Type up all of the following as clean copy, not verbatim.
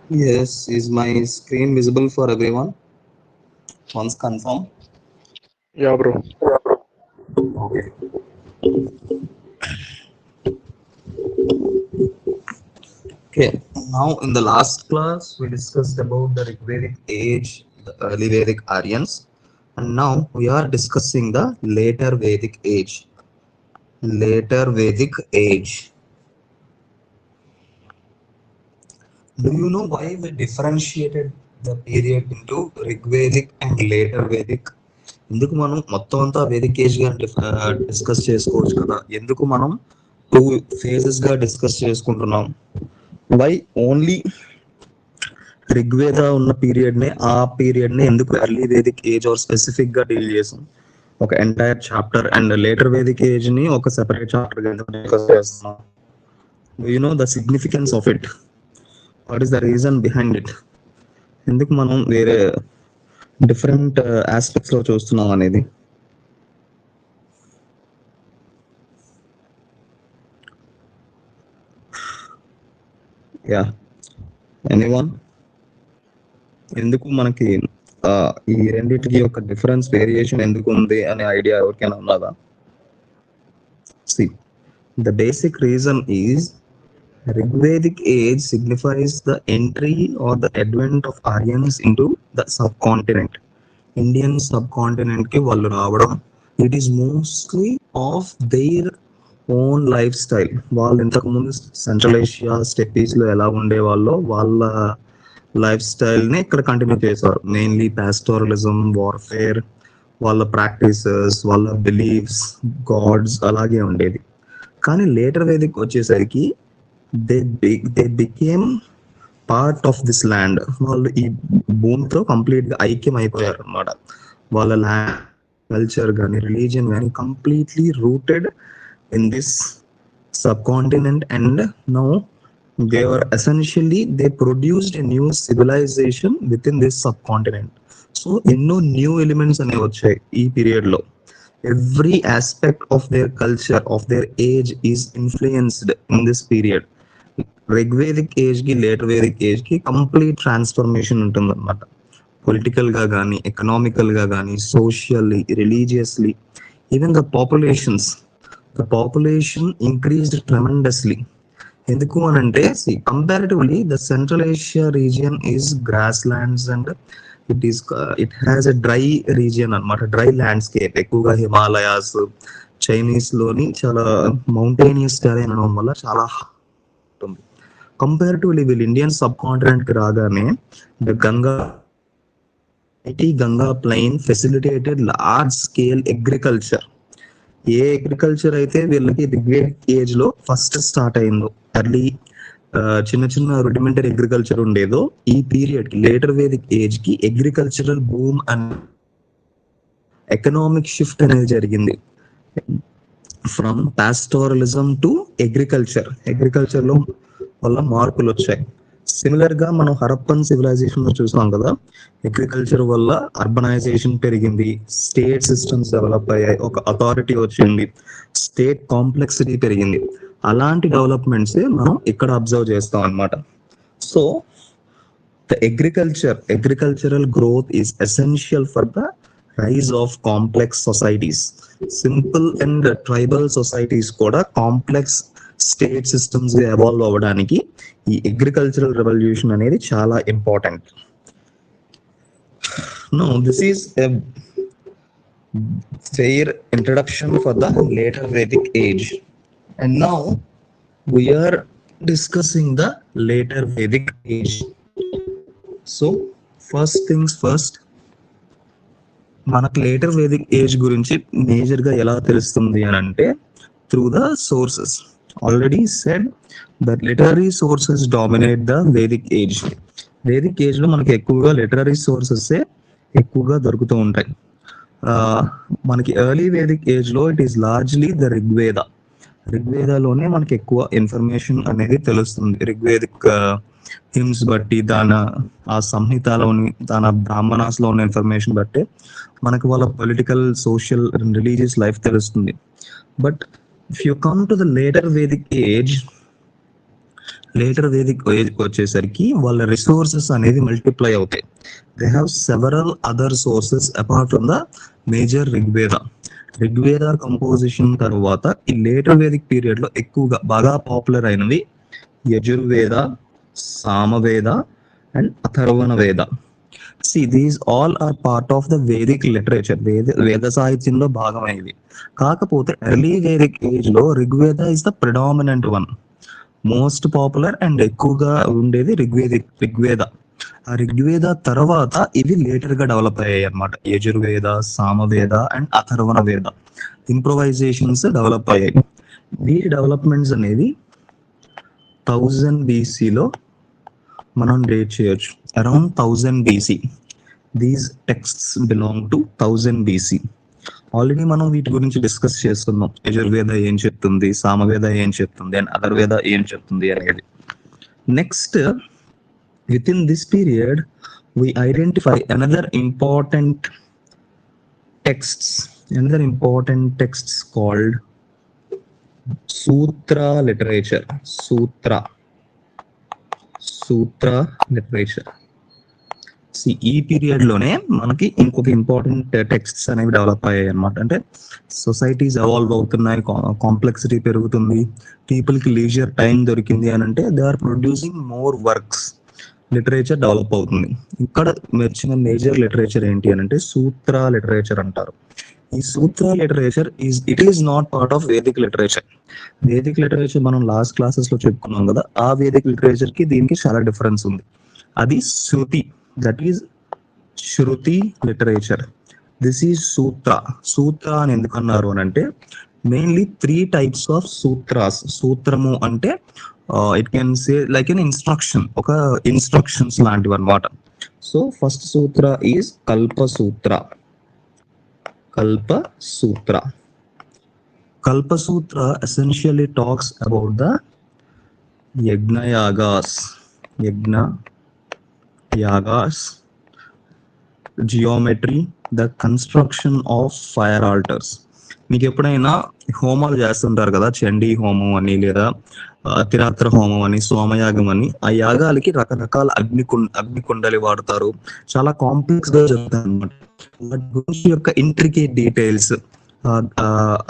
Yes, is my screen visible for everyone? Once confirm. Yeah, bro. Okay. Okay. Now, in the last class, we discussed about the Rigvedic age, the early Vedic Aryans, and now we are discussing the later Vedic age. Later Vedic age. Do you know why we differentiated the period into Rigvedic and later Vedic? ఎందుకు మనం మొత్తం అంతా Vedic age గా discuss చేసుకోవచ్చు కదా, ఎందుకు మనం two phases గా డిస్కస్ చేసుకుంటున్నాం? వై ఓన్లీ ఋగ్వేద ఉన్న పీరియడ్ నే, ఆ పీరియడ్ నే ఎందుకు early Vedic age or specific గా డీల్ చేసాం ఒక entire chapter, and later Vedic age ని ఒక సెపరేట్ చాప్టర్ గా ఎందుకు డిస్కస్ చేస్తున్నాం? Do you know the significance of it? What is the reason behind it? ఎందుకు మనం వేరే డిఫరెంట్ ఆస్పెక్ట్స్ లో చూస్తున్నాం అనేది? Yeah, anyone? ఎందుకు మనకి ఆ, ఈ రెండింటికి ఒక డిఫరెన్స్, వేరియేషన్ ఎందుకు ఉంది అనే ఐడియా ఎవరికైనా ఉన్నదా? See, the basic reason is Rigvedic age signifies the entry or the advent of Aryans into the subcontinent. Indian subcontinent కి వాళ్ళు రావడం, it is mostly of their own lifestyle. వాళ్ళు ఇంతకు ముందు సెంట్రల్ ఏషియా స్టెప్పీస్ లో ఎలా ఉండే వాళ్ళో వాళ్ళ లైఫ్ స్టైల్ ని ఇక్కడ కంటిన్యూ చేశారు. మెయిన్లీ పాస్టోరలిజం, వార్ఫేర్, వాళ్ళ ప్రాక్టీసెస్, వాళ్ళ బిలీఫ్స్, గాడ్స్ అలాగే ఉండేది. కానీ లేటర్ వేదిక్ వచ్చేసరికి they became part of this land. వాళ్ళు ఈ భూమితో కంప్లీట్ గా ఐక్యం అయిపోయారు అనమాట. వాళ్ళ ల్యాండ్, కల్చర్ కానీ రిలీజియన్ కానీ completely rooted in this sub continent. And now they were essentially, they produced a new civilization within this subcontinent. So ఎన్నో న్యూ ఎలిమెంట్స్ అనేవి వచ్చాయి ఈ పీరియడ్ లో. Every aspect of their culture, of their age is influenced in this period. Rigvedic age కి later Vedic age కి complete transformation ఉంటుంది అనమాట. Political గా కానీ, ఎకనామికల్ గా కానీ, socially, religiously, even the population increased tremendously. ఎందుకు అని అంటే, comparatively the central Asia region is grasslands and it has a dry region అనమాట. డ్రై ల్యాండ్స్కేప్, ఎక్కువగా హిమాలయాస్, చైనీస్ లోని చాలా మౌంటైనియస్ టెరైన్ అనడం వల్ల చాలా ఉంటుంది. కంపారిటివ్లీ వీళ్ళు ఇండియన్ సబ్ కాంటినెంట్ కి రాగానే the Ganga plain facilitated large scale agriculture. ఏ అగ్రికల్చర్ అయితే వీళ్ళకి రిగ్వేదిక్ ఏజ్ లో ఫస్ట్ స్టార్ట్ అయిందో, ఎర్లీ చిన్న చిన్న రూడిమెంటరీ అగ్రికల్చర్ ఉండేదో, ఈ పీరియడ్ కి లేటర్ వేదిక్ ఏజ్ కి agricultural boom and economic shift అనేది జరిగింది. ఫ్రమ్ పాస్టోరలిజం టు అగ్రికల్చర్ లో వల్ల మార్పులు వచ్చాయి. సిమిలర్ గా మనం హరప్పన్ సివిలైజేషన్ లో చూసాం కదా, అగ్రికల్చర్ వల్ల అర్బనైజేషన్ పెరిగింది, స్టేట్ సిస్టమ్స్ డెవలప్ అయ్యాయి, ఒక అథారిటీ వచ్చింది, స్టేట్ కాంప్లెక్సిటీ పెరిగింది. అలాంటి డెవలప్మెంట్స్ మనం ఇక్కడ అబ్జర్వ్ చేస్తాం అన్నమాట. So the agricultural growth is essential for the rise of complex societies. Simple and tribal societies కూడా కాంప్లెక్స్ స్టేట్ సిస్టమ్స్ గా ఎవాల్వ్ అవ్వడానికి ఈ అగ్రికల్చరల్ రెవల్యూషన్ అనేది చాలా important. No this is a fair introduction for the later Vedic age, and now we are discussing the later Vedic age. So first things first, మనకు later Vedic age గురించి major గా ఎలా తెలుస్తుంది అని అంటే, through the sources. Already said that literary sources dominate the Vedic age. Vedic age లో మనకి ఎక్కువగా లిటరరీ సోర్సెస్ ఎక్కువగా దొరుకుతూ ఉంటాయి. మనకి ఎర్లీ వేదిక్ ఏజ్ లో ఇట్ ఈస్ లార్జ్లీ ద ఋగ్వేదలోనే మనకి ఎక్కువ ఇన్ఫర్మేషన్ అనేది తెలుస్తుంది. ఋగ్వేదిక్ హిమ్స్ బట్టి, ఆ సంహితలోని, బ్రాహ్మణాస్ లో ఉన్న ఇన్ఫర్మేషన్ బట్టి మనకు వాళ్ళ పొలిటికల్, సోషల్, రిలీజియస్ లైఫ్ తెలుస్తుంది. But if you come to the later Vedic age, later Vedic age వచ్చేసరికి వాళ్ళ రిసోర్సెస్ అనేది మల్టిప్లై అవుతాయి. They have several other sources apart from the major Rigveda composition తర్వాత ఈ లేటర్ వేదిక్ పీరియడ్ లో ఎక్కువగా బాగా పాపులర్ అయినవి Yajurveda, Samaveda and Atharvana Veda. See these all are part of the Vedic literature, వేద సాహిత్యంలో భాగమైనవి. కాకపోతే ఎర్లీ వేదిక్ ఏజ్ లో Rigveda is the predominant one, most popular and ఎక్కువగా ఉండేది ఋగ్వేద. ఆ ఋగ్వేద తర్వాత ఇవి లేటర్ గా డెవలప్ అయ్యాయి అనమాట. యజుర్వేద, సామవేద అండ్ అథర్వణ వేద ఇంప్రొవైజేషన్స్ డెవలప్ అయ్యాయి. వీటి డెవలప్మెంట్స్ అనేవి 1000 బీసీలో మనం డేట్ చేయొచ్చు. Around 1000 BC. These texts belong to 1000 BC. Already మనం వీటి గురించి డిస్కస్ చేస్తున్నాం. యజుర్వేద ఏం చెప్తుంది, సామవేద ఏం చెప్తుంది అండ్ అథర్వేద ఏం చెప్తుంది అనేది. Next, within this period we identify another important texts called sutra literature. Sutra literature. ఈ పీరియడ్ లోనే మనకి ఇంకొక ఇంపార్టెంట్ టెక్స్ట్స్ అనేవి డెవలప్ అయ్యాయి అనమాట. అంటే సొసైటీస్ ఎవాల్వ్ అవుతున్నాయి, కాంప్లెక్సిటీ పెరుగుతుంది, పీపుల్ కి లీజర్ టైం దొరికింది అని అంటే they are producing more works, literature develop అవుతుంది. ఇక్కడ వచ్చిన మేజర్ లిటరేచర్ ఏంటి అని అంటే సూత్ర లిటరేచర్ అంటారు. ఈ sutra literature it is not part of Vedic literature. Vedic literature మనం లాస్ట్ క్లాసెస్ లో చెప్పుకున్నాం కదా, ఆ వేదిక్ లిటరేచర్ కి దీనికి చాలా డిఫరెన్స్ ఉంది. అది Shruti, that is Shruti literature. This is sutra అని ఎందుకు అన్నారు అని అంటే మెయిన్లీ 3 టైప్స్ ఆఫ్ సూత్రాస్. సూత్రము అంటే it can say like an instruction, ఒక ఇన్స్ట్రక్షన్స్ లాంటివి అనమాట. So first sutra is Kalpasutra. Kalpasutra essentially talks about the yagna yagas, geometry, the construction of fire altars. మీకు ఎప్పుడైనా హోమాలు చేస్తుంటారు కదా, చండీ హోమం అని లేదా అతిరాత్ర హోమం అని, సోమయాగం అని. ఆ యాగాలకి రకరకాల అగ్నికుండలి వాడతారు, చాలా కాంప్లెక్స్ గా జరుగుతాయి అన్నమాట. వాటి గురించి యొక్క ఇంట్రికేట్ డీటెయిల్స్,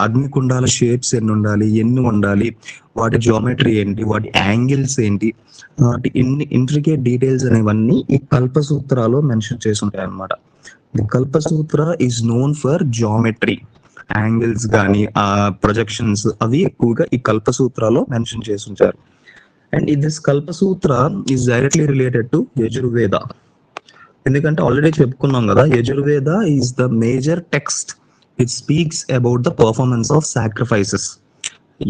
అగ్నికుండాల షేప్స్ ఎన్ని ఉండాలి, వాటి జియోమెట్రీ ఏంటి, వాటి యాంగిల్స్ ఏంటి, వాటి ఇంట్రికేట్ డీటెయిల్స్ అనేవన్నీ ఈ కల్పసూత్రాలో మెన్షన్ చేసి ఉంటాయి అన్నమాట. The Kalpasutra is known for geometry, angles కానీ ప్రొజెక్షన్స్ అవి ఎక్కువగా ఈ కల్పసూత్రాలో మెన్షన్ చేసి ఉంచారు. And this Kalpasutra is directly related to Yajurveda. ఎందుకంటే ఆల్రెడీ చెప్పుకున్నాం కదా, Yajurveda is the major text. It speaks about the performance of sacrifices.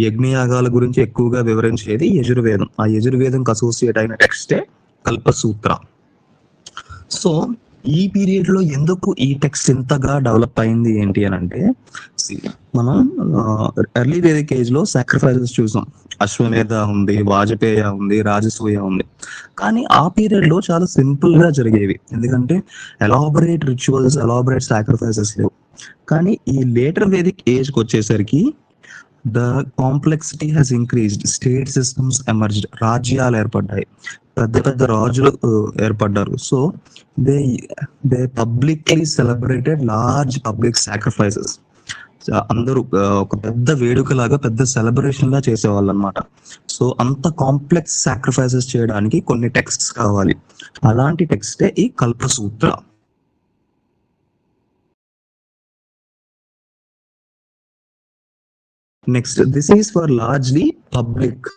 యజ్ఞయాగాల గురించి ఎక్కువగా వివరించేది యజుర్వేదం. ఆ యజుర్వేదంకి అసోసియేట్ అయిన టెక్స్టే కల్పసూత్ర. సో ఈ పీరియడ్ లో ఎందుకు ఈ టెక్స్ట్ ఇంతగా డెవలప్ అయింది ఏంటి అని అంటే, మనం ఎర్లీ వేదిక్ ఏజ్ లో సాక్రిఫైసెస్ చూసాం. అశ్వమేధ ఉంది, వాజపేయ ఉంది, రాజసూయ ఉంది. కానీ ఆ పీరియడ్ లో చాలా సింపుల్ గా జరిగేవి, ఎందుకంటే ఎలాబరేట్ రిచువల్స్, ఎలాబరేట్ సాక్రిఫైసెస్ లేవు. కానీ ఈ లేటర్ వేదిక్ ఏజ్ కి వచ్చేసరికి the complexity has increased, state systems emerged, రాజ్యాలు ఏర్పడ్డాయి, పెద్ద పెద్ద రాజులు ఏర్పడ్డారు. So they publicly celebrated large public sacrifices. అందరూ ఒక పెద్ద వేడుకలాగా, పెద్ద సెలబ్రేషన్ లా చేసేవాళ్ళు అనమాట. సో అంత కాంప్లెక్స్ సాక్రిఫైసెస్ చేయడానికి కొన్ని టెక్స్ట్స్ కావాలి. అలాంటి టెక్స్టే ఈ Kalpasutra. Next, this is for largely public.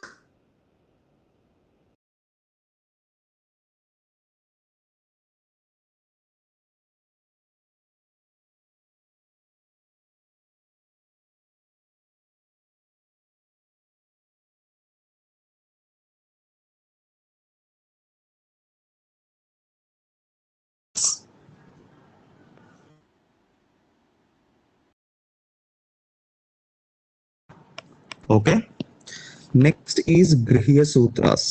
Okay. Next is Grihya Sutras.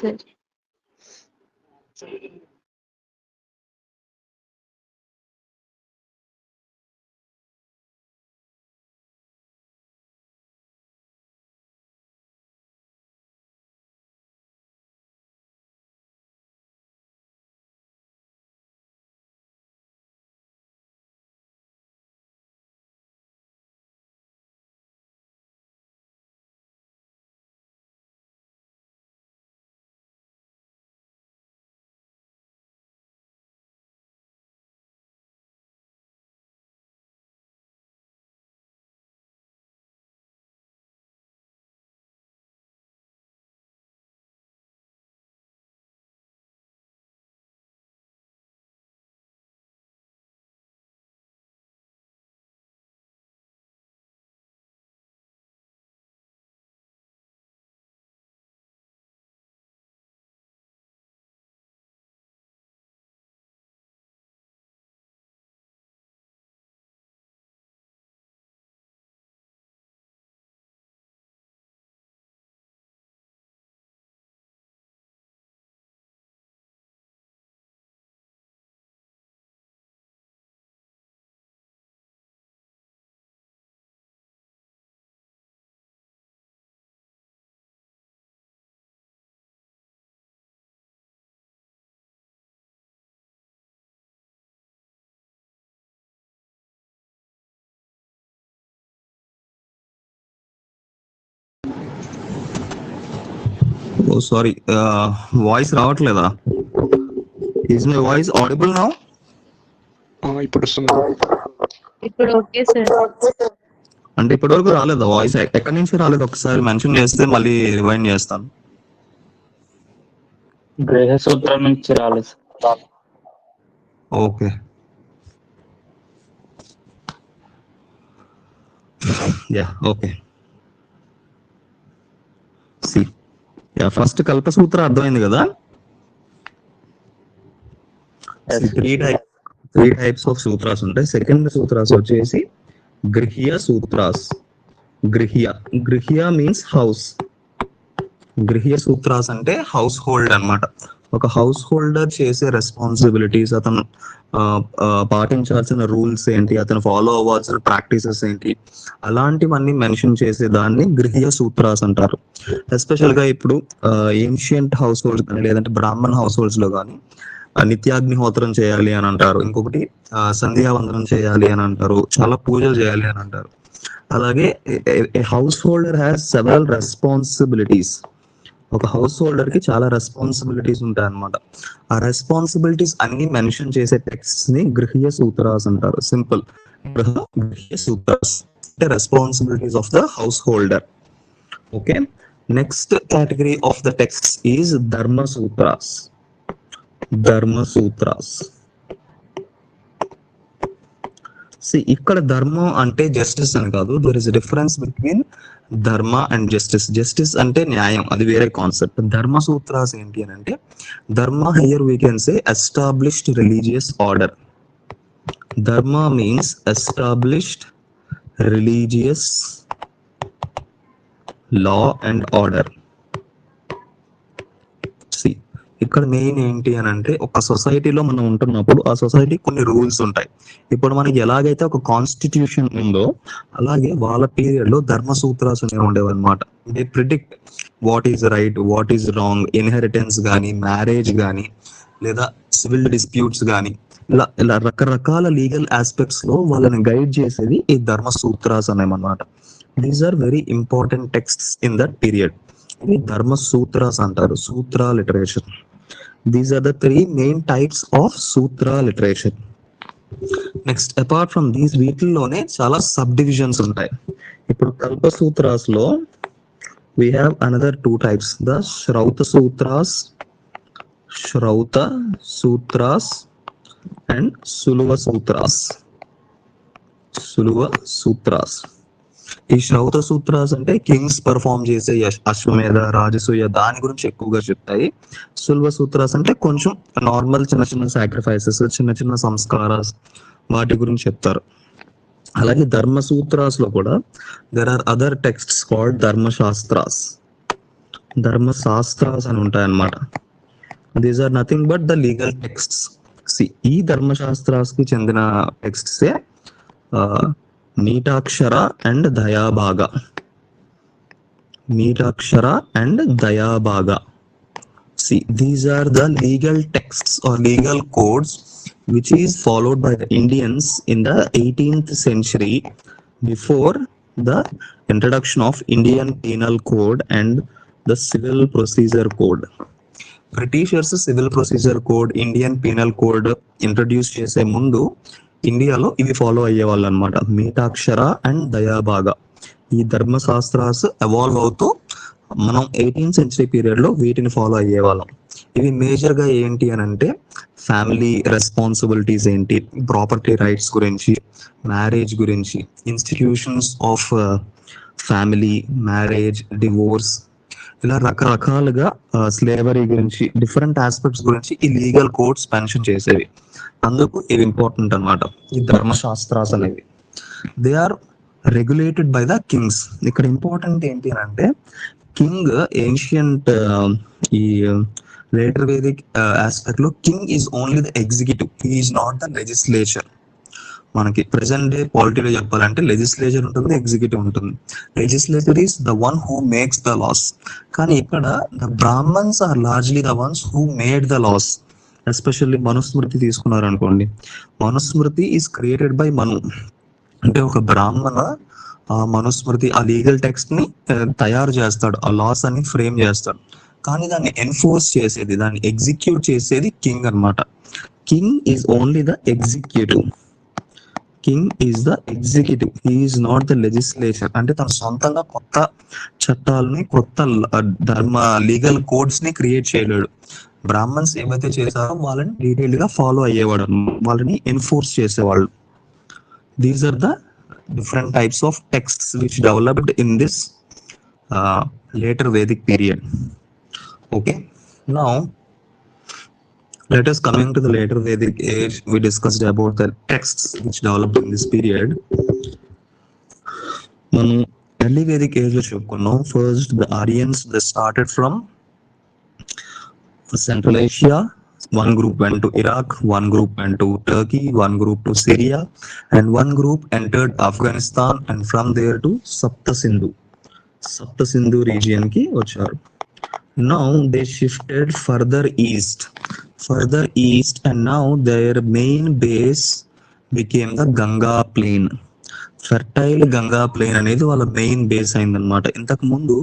sir. Oh sorry, voice రావట్లేదా? Is my voice audible now? ఇప్పుడు వస్తుంది. ఇప్పుడు ఓకే సార్. అంటే ఇప్పటివరకు రాలేదా వాయిస్? ఎక్కడి నుంచి రాలేదు? ఒకసారి మెన్షన్ చేస్తే మళ్ళీ రివైండ్ చేస్తాను. గ్రహ సూత్రం నుంచి రాలేదు sir. Okay, yeah okay. See yeah, first Kalpa Sutra అర్థమైంది కదా? Yes. Three types of sutras ఉంటాయి. సెకండ్ సూత్రాస్ వచ్చేసి గృహ్య సూత్రాస్. Grihya means house. గృహ్య సూత్రాస్ అంటే హౌస్ హోల్డ్ అన్నమాట. ఒక హౌస్ హోల్డర్ చేసే రెస్పాన్సిబిలిటీస్, అతను పాటించాల్సిన రూల్స్ ఏంటి, అతను ఫాలో అవ్వాల్సిన ప్రాక్టీసెస్ ఏంటి, అలాంటివన్నీ మెన్షన్ చేసే దాన్ని గృహ్య సూత్రాస్ అంటారు. ఎస్పెషల్ గా ఇప్పుడు ఏన్షియంట్ హౌస్ హోల్డ్స్ కానీ లేదంటే బ్రాహ్మణ్ హౌస్ హోల్డ్స్ లో కానీ నిత్యాగ్నిహోత్రం చేయాలి అని అంటారు. ఇంకొకటి సంధ్యావందనం చేయాలి అని అంటారు. చాలా పూజలు చేయాలి అని అంటారు. అలాగే house holder has several responsibilities. ఒక హౌస్ హోల్డర్ కి చాలా రెస్పాన్సిబిలిటీస్ ఉంటాయి అన్నమాట. ఆ రెస్పాన్సిబిలిటీస్ అన్ని మెన్షన్ చేసే టెక్స్ట్ ని గృహ్య సూత్రాస్ అంటారు. సింపుల్, గృహ్య సూత్రాస్ అంటే responsibilities of the house holder. Okay, next category of the text is ధర్మ సూత్రాస్. ఇక్కడ ధర్మం అంటే జస్టిస్ అని కాదు. దర్ ఇస్ డిఫరెన్స్ బిట్వీన్ ధర్మ అండ్ జస్టిస్. జస్టిస్ అంటే న్యాయం, అది వేరే కాన్సెప్ట్. ధర్మ సూత్రాస్ ఏంటి అని అంటే, dharma here we can say established religious order. Dharma means established religious law and order. ఇక్కడ మెయిన్ ఏంటి అని అంటే, ఒక సొసైటీలో మనం ఉంటున్నప్పుడు ఆ సొసైటీ కొన్ని రూల్స్ ఉంటాయి. ఇప్పుడు మనకి ఎలాగైతే ఒక కాన్స్టిట్యూషన్ ఉందో అలాగే వాళ్ళ పీరియడ్ లో ధర్మ సూత్రాస్ అనేవి ఉండేవి అనమాట. They predict what is right, what is wrong, inheritance కానీ, మ్యారేజ్ కానీ, లేదా సివిల్ డిస్ప్యూట్స్ కానీ, ఇలా రకరకాల లీగల్ ఆస్పెక్ట్స్ లో వాళ్ళని గైడ్ చేసేది ఈ ధర్మ సూత్రాస్ అనేమన్నమాట. These are very important texts in that period. ఇవి ధర్మ సూత్రాస్ అంటారు, sutra literature. These are the three main types of sutra literature. Next, apart from these, వీటిల్లోనే చాలా సబ్ డివిజన్స్ ఉంటాయి. ఇప్పుడు కల్ప సూత్రాస్ లో we have another two types, the Shrauta sutras and Sulva sutras. ఈ శ్రౌత సూత్రాస్ అంటే kings perform చేసే అశ్వమేధ, రాజసూయ, దాని గురించి ఎక్కువగా చెప్తాయి. సుల్వ సూత్రాస్ అంటే కొంచెం నార్మల్ చిన్న చిన్న సాక్రిఫైసెస్, చిన్న చిన్న సంస్కారాస్, వాటి గురించి చెప్తారు. అలాగే ధర్మ సూత్రాస్ లో కూడా there are other texts called Dharmashastras. Dharmashastras అని ఉంటాయన్నమాట. These are nothing but the legal texts. ఈ ధర్మశాస్త్రాస్ కి చెందిన టెక్స్ట్సే Mitakshara and Dayabhaga. Mitakshara and Dayabhaga. These are the legal texts or legal codes which is followed by the Indians in the 18th century before the introduction of Indian Penal Code and the Civil Procedure Code. Britishers civil procedure code, Indian penal code introduce చేసే ముందు ఇండియాలో ఇవి follow అయ్యేవాళ్ళు అనమాట. మీటాక్షర and దయాభాగ ఈ Dharmashastras evolve అవుతూ మనం 18th century period లో వీటిని ఫాలో అయ్యేవాళ్ళం. ఇవి మేజర్ గా ఏంటి అని అంటే ఫ్యామిలీ రెస్పాన్సిబిలిటీస్ ఏంటి, ప్రాపర్టీ రైట్స్ గురించి, మ్యారేజ్ గురించి, institutions of family, marriage, divorce, ఇలా రకరకాలుగా స్లేవరీ గురించి, డిఫరెంట్ ఆస్పెక్ట్స్ గురించి ఈ లీగల్ కోడ్స్ మెన్షన్ చేసేవి. అందుకు ఇవి ఇంపార్టెంట్ అన్నమాట ఈ ధర్మశాస్త్రాస్ అనేవి. They are regulated by the kings. ఇక్కడ ఇంపార్టెంట్ ఏంటి అని అంటే కింగ్ ఏన్షియంట్ ఈ లేటర్ వేదిక్ ఆస్పెక్ట్ లో king is only the executive, he is not the legislature. మనకి ప్రెసెంట్ డే పాలిటీలో చెప్పాలంటే లెజిస్లేచర్ ఉంటుంది, ఎగ్జిక్యూటివ్ ఉంటుంది. Legislature is the one who makes the laws. కానీ ఇక్కడ the Brahmans are largely the ones who made the laws. Especially Manusmriti తీసుకున్నారు అనుకోండి, Manusmriti is created by మను. అంటే ఒక బ్రాహ్మణ ఆ మనుస్మృతి, ఆ లీగల్ టెక్స్ట్ ని తయారు చేస్తాడు, ఆ లాస్ అని ఫ్రేమ్ చేస్తాడు. కానీ దాన్ని ఎన్ఫోర్స్ చేసేది, దాన్ని ఎగ్జిక్యూట్ చేసేది కింగ్ అన్నమాట. King is only the executive. King is the executive, he is not the legislature. అంటే తన సొంతంగా కొత్త చట్టాలని, కొత్త ధర్మ లీగల్ కోడ్స్ ని క్రియేట్ చేయలేడు. బ్రాహ్మణ్స్ ఏవైతే చేశారో వాళ్ళని డీటెయిల్డ్ గా ఫాలో అయ్యేవాడు, వాళ్ళని ఎన్ఫోర్స్ చేసేవాళ్ళు. These are the different types of texts which developed in this later Vedic period. Okay, now let us coming to the later Vedic age. We discussed about the texts which developed in this period. మనం early Vedic age లో చెప్పుకున్నాం. First the Aryans, they started from Central Asia. One group went to Iraq, one group went to Turkey, one group to Syria, and one group entered Afghanistan, and from there to Sapta Sindhu region ki vacharu. Now they shifted further east, and now their main base became the Ganga plain. Fertile Ganga plain అనేది వాళ్ళ main base అయిందనమాట. ఇంతకు ముందు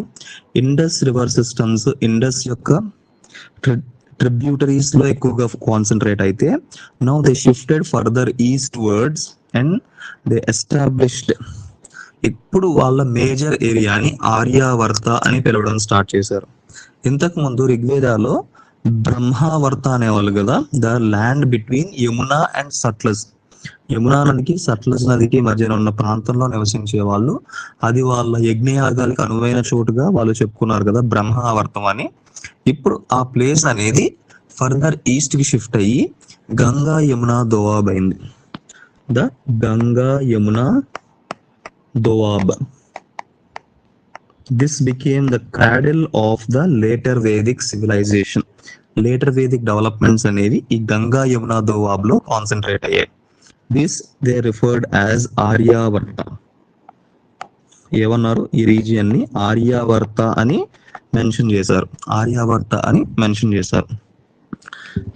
Indus river systems, Indus యొక్క tributaries లో ఎక్కువగా concentrate అయితే now they shifted further eastwards and they established. ఇప్పుడు వాళ్ళ మేజర్ ఏరియాని ఆర్యావర్త అని పిలవడం స్టార్ట్ చేశారు. ఇంతకు ముందు ఋగ్వేదాలో బ్రహ్మావర్త అనేవాళ్ళు కదా, the land between Yamuna and Sutlej. Yamuna నదికి సట్లజ్ నదికి మధ్యన ఉన్న ప్రాంతంలో నివసించే వాళ్ళు, అది వాళ్ళ యజ్ఞయాగాలకు అనువైన చోటుగా వాళ్ళు చెప్పుకున్నారు కదా బ్రహ్మావర్తం అని. ఇప్పుడు ఆ ప్లేస్ అనేది ఫర్దర్ ఈస్ట్ కి షిఫ్ట్ అయ్యి గంగా యమునా దోవాబ్ అయింది. The Ganga Yamuna Doab. This became the cradle of the later Vedic civilisation. Later Vedic developments అనేవి ఈ గంగా యమునా దోవాబ్ లో కాన్సన్ట్రేట్ అయ్యాయి. This they referred as Aryavarta. ఏమన్నారు? ఈ రీజియన్ ని ఆర్యావర్త అని మెన్షన్ చేశారు, ఆర్యావర్త అని మెన్షన్ చేశారు.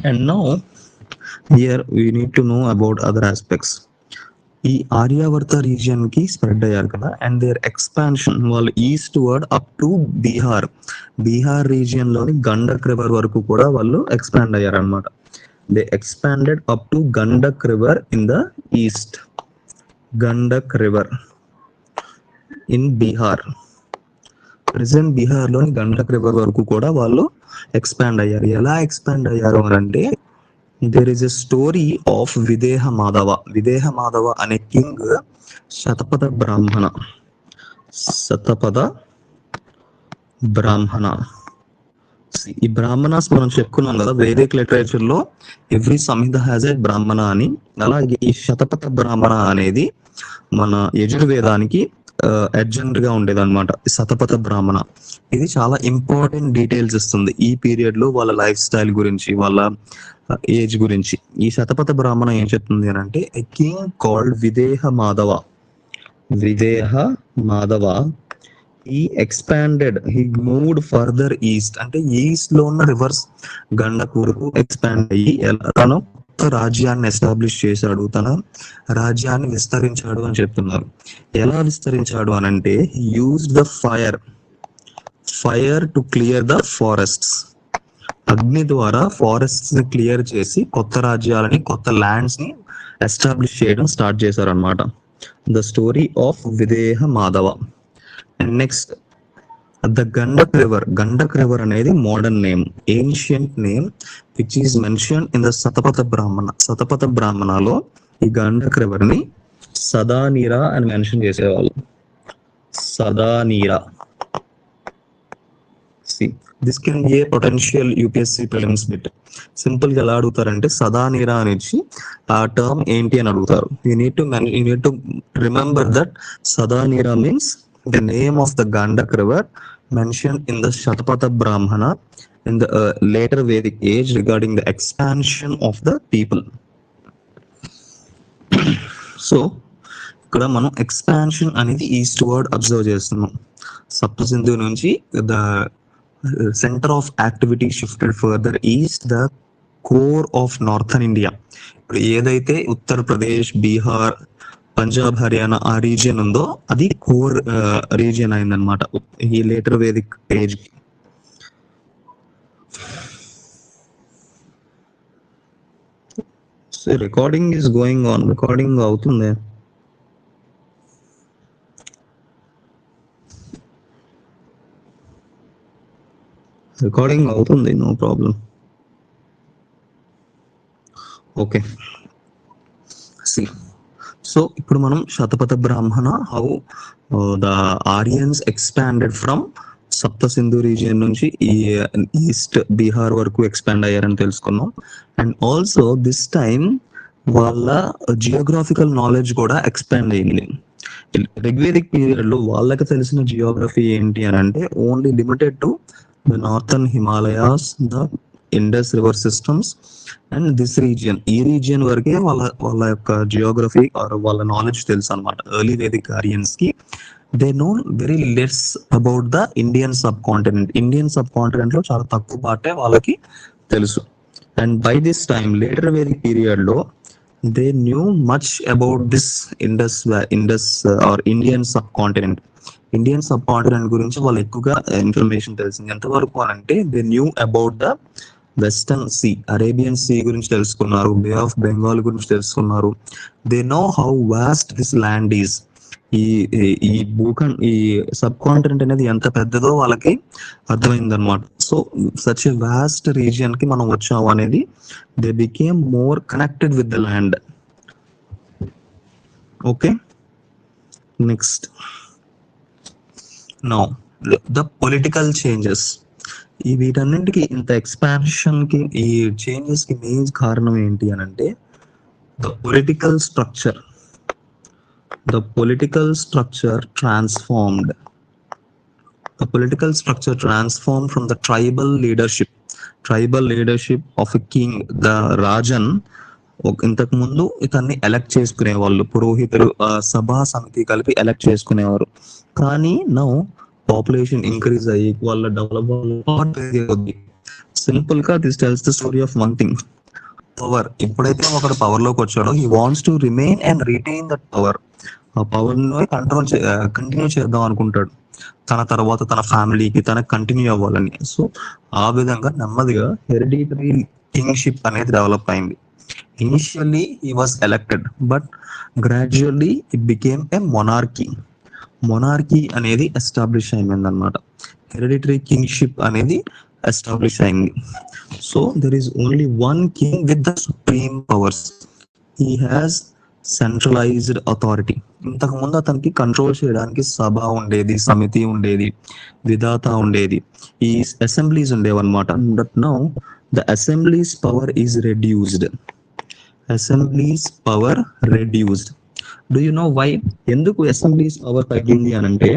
And now here we need to know about other aspects. ఈ ఆర్యావర్త రీజియన్ కి స్ప్రెడ్ అయ్యారు కదా, అండ్ దేర్ ఎక్స్పాన్షన్ వాళ్ళు east word up to Bihar. Bihar region లోని గండక్ రివర్ వరకు కూడా వాళ్ళు ఎక్స్పాండ్ అయ్యారు అనమాట. They expanded up to Gandak river in the east. Gandak river in Bihar. Present Bihar లోని గండక్ రివర్ వరకు కూడా వాళ్ళు ఎక్స్పాండ్ అయ్యారు. ఎలా ఎక్స్పాండ్ అయ్యారు అని అంటే there is a story of Videha Madhava. Videha Madhava అనే కింగ్ శతపథ బ్రాహ్మణ. ఈ బ్రాహ్మణాస్ మనం చెప్పుకున్నాం కదా వేదిక్ లిటరేచర్ లో every Samhita has a Brahmana అని. అలాగే ఈ శతపథ బ్రాహ్మణ అనేది మన యజుర్వేదానికి అడ్జెంట్ గా ఉండేది అనమాట శతపథ బ్రాహ్మణ. ఇది చాలా ఇంపార్టెంట్ డీటెయిల్స్ ఇస్తుంది ఈ పీరియడ్ లో వాళ్ళ లైఫ్ స్టైల్ గురించి, వాళ్ళ ఏజ్ గురించి. ఈ శతపథ బ్రాహ్మణ ఏం చెప్తుంది అని అంటే, a king called Videha Madhava he expanded, he moved further east, అంటే ఈస్ట్ లో ఉన్న రివర్స్ గండకూరుకు ఎక్స్పాండ్ అయ్యి తను రాజ్యాన్ని ఎస్టాబ్లిష్ చేశాడు, తన రాజ్యాన్ని విస్తరించాడు అని చెప్తున్నారు. ఎలా విస్తరించాడు అని అంటే, used the fire to clear the forests, అగ్ని ద్వారా ఫారెస్ట్స్ ని క్లియర్ చేసి కొత్త రాజ్యాలని, కొత్త ల్యాండ్స్ ని ఎస్టాబ్లిష్ చేయడం స్టార్ట్ చేశారు అనమాట. The story of Videha Madhava. And next the Gandak river అనేది modern name, ancient name which is mention in the Shatapatha బ్రాహ్మణలో ఈ గండక్ రివర్ ని సదానీరా అని మెన్షన్ చేసేవాళ్ళు. Sadanira. This can be a potential UPSC prelims bit. Simple గా ఎలా అడుగుతారంటే, సదానీరా అని ఇచ్చి ఆ టర్మ్ ఏంటి అని అడుగుతారు. You need to remember that Sadanira means the name of the Gandak river mentioned in the Shatapatha Brahmana in the later Vedic age regarding the expansion of the people. So ఇక్కడ మనం ఎక్స్పాన్షన్ అనేది east word observe చేస్తున్నాం. సప్త సింధు నుంచి the centre of activity shifted further east, the core of northern India. ఇప్పుడు ఏదైతే ఉత్తరప్రదేశ్, బీహార్, పంజాబ్, హర్యానా ఆ region ఉందో అది కోర్ రీజియన్ అయిందనమాట ఈ లేటర్ వేదిక్ ఏజ్ కి. Recording is going on, recording అవుతుంది. No problem. Okay, see. So ఇప్పుడు మనం Shatapatha Brahmana, how the Aryans expanded from Sapta Sindhu region నుంచి ఈ ఈస్ట్ బీహార్ వరకు ఎక్స్పాండ్ అయ్యారని తెలుసుకున్నాం. అండ్ ఆల్సో దిస్ టైమ్ వాళ్ళ జియోగ్రాఫికల్ నాలెడ్జ్ కూడా ఎక్స్పాండ్ అయింది. ఋగ్వేదిక్ పీరియడ్ లో వాళ్ళకి తెలిసిన జియోగ్రఫీ ఏంటి అని అంటే, only limited to the northern Himalayas, the Indus river systems and this region. ఈ రీజియన్ వరకే వాళ్ళ యొక్క జియోగ్రఫీ ఆర్ వాళ్ళ నాలెడ్జ్ తెలుసు అనమాట. ఎర్లీ వేదిక్ ఆరియన్స్ కి they know very less about the Indian subcontinent లో చాలా తక్కువ పాటే వాళ్ళకి తెలుసు. And by this time later Vedic period లో they knew much about this Indus or Indian subcontinent గురించి వాళ్ళు ఎక్కువగా ఇన్ఫర్మేషన్ తెలిసింది. ఎంతవరకు అని అంటే, they knew about the western sea, Arabian sea గురించి తెలుసుకున్నారు, బే ఆఫ్ బెంగాల్ గురించి తెలుసుకున్నారు. They know how vast this land is. ఈ సబ్ కాంటినెంట్ అనేది ఎంత పెద్దదో వాళ్ళకి అర్థమైంది అనమాట. So such a vast region కి మనం వచ్చాము అనేది, they became more connected with the land. Okay, next now the political changes. ఈ వీటన్నింటికి ఇంత ఎక్స్పాన్షన్ కి, ఈ చేంజెస్ కి మెయిన్ కారణం ఏంటి అని అంటే, the political structure transformed from the tribal leadership of a king, the rajan. ఇంతకు ముందు ఇతన్ని ఎలక్ట్ చేసుకునే వాళ్ళు, పురోహితులు, సభా సమితి కలిపి ఎలక్ట్ చేసుకునేవారు. కానీ నౌ పాపులేషన్ ఇంక్రీజ్ అయ్యి వాళ్ళ డెవలప్మెంట్. సింపుల్ గా this tells the story of one thing, power. ఎప్పుడైతే ఒకడు పవర్ లోకి వచ్చాడో, he wants to remain and retain that power. ఆ పవర్ ని కంటిన్యూ చేద్దాం అనుకుంటాడు, తన తర్వాత తన ఫ్యామిలీకి తనకు కంటిన్యూ అవ్వాలని. సో ఆ విధంగా నెమ్మదిగా హెరిడిటరీ కింగ్షిప్ అనేది డెవలప్ అయింది. Initially he was elected, but gradually it became a monarchy అనేది ఎస్టాబ్లిష్ అయింది అనమాట. హెరిడిటరీ కింగ్షిప్ అనేది ఎస్టాబ్లిష్ అయింది. So there is only one king with the supreme powers. He has centralised authority. ఇంతకు ముందు అతనికి కంట్రోల్ చేయడానికి సభ ఉండేది, సమితి ఉండేది, విధాత ఉండేది, ఈ అసెంబ్లీస్ ఉండేవన్నమాట. But now the assemblies power is reduced. Do you know why? ఎందుకు అసెంబ్లీస్ పవర్ తగ్గింది అని అంటే,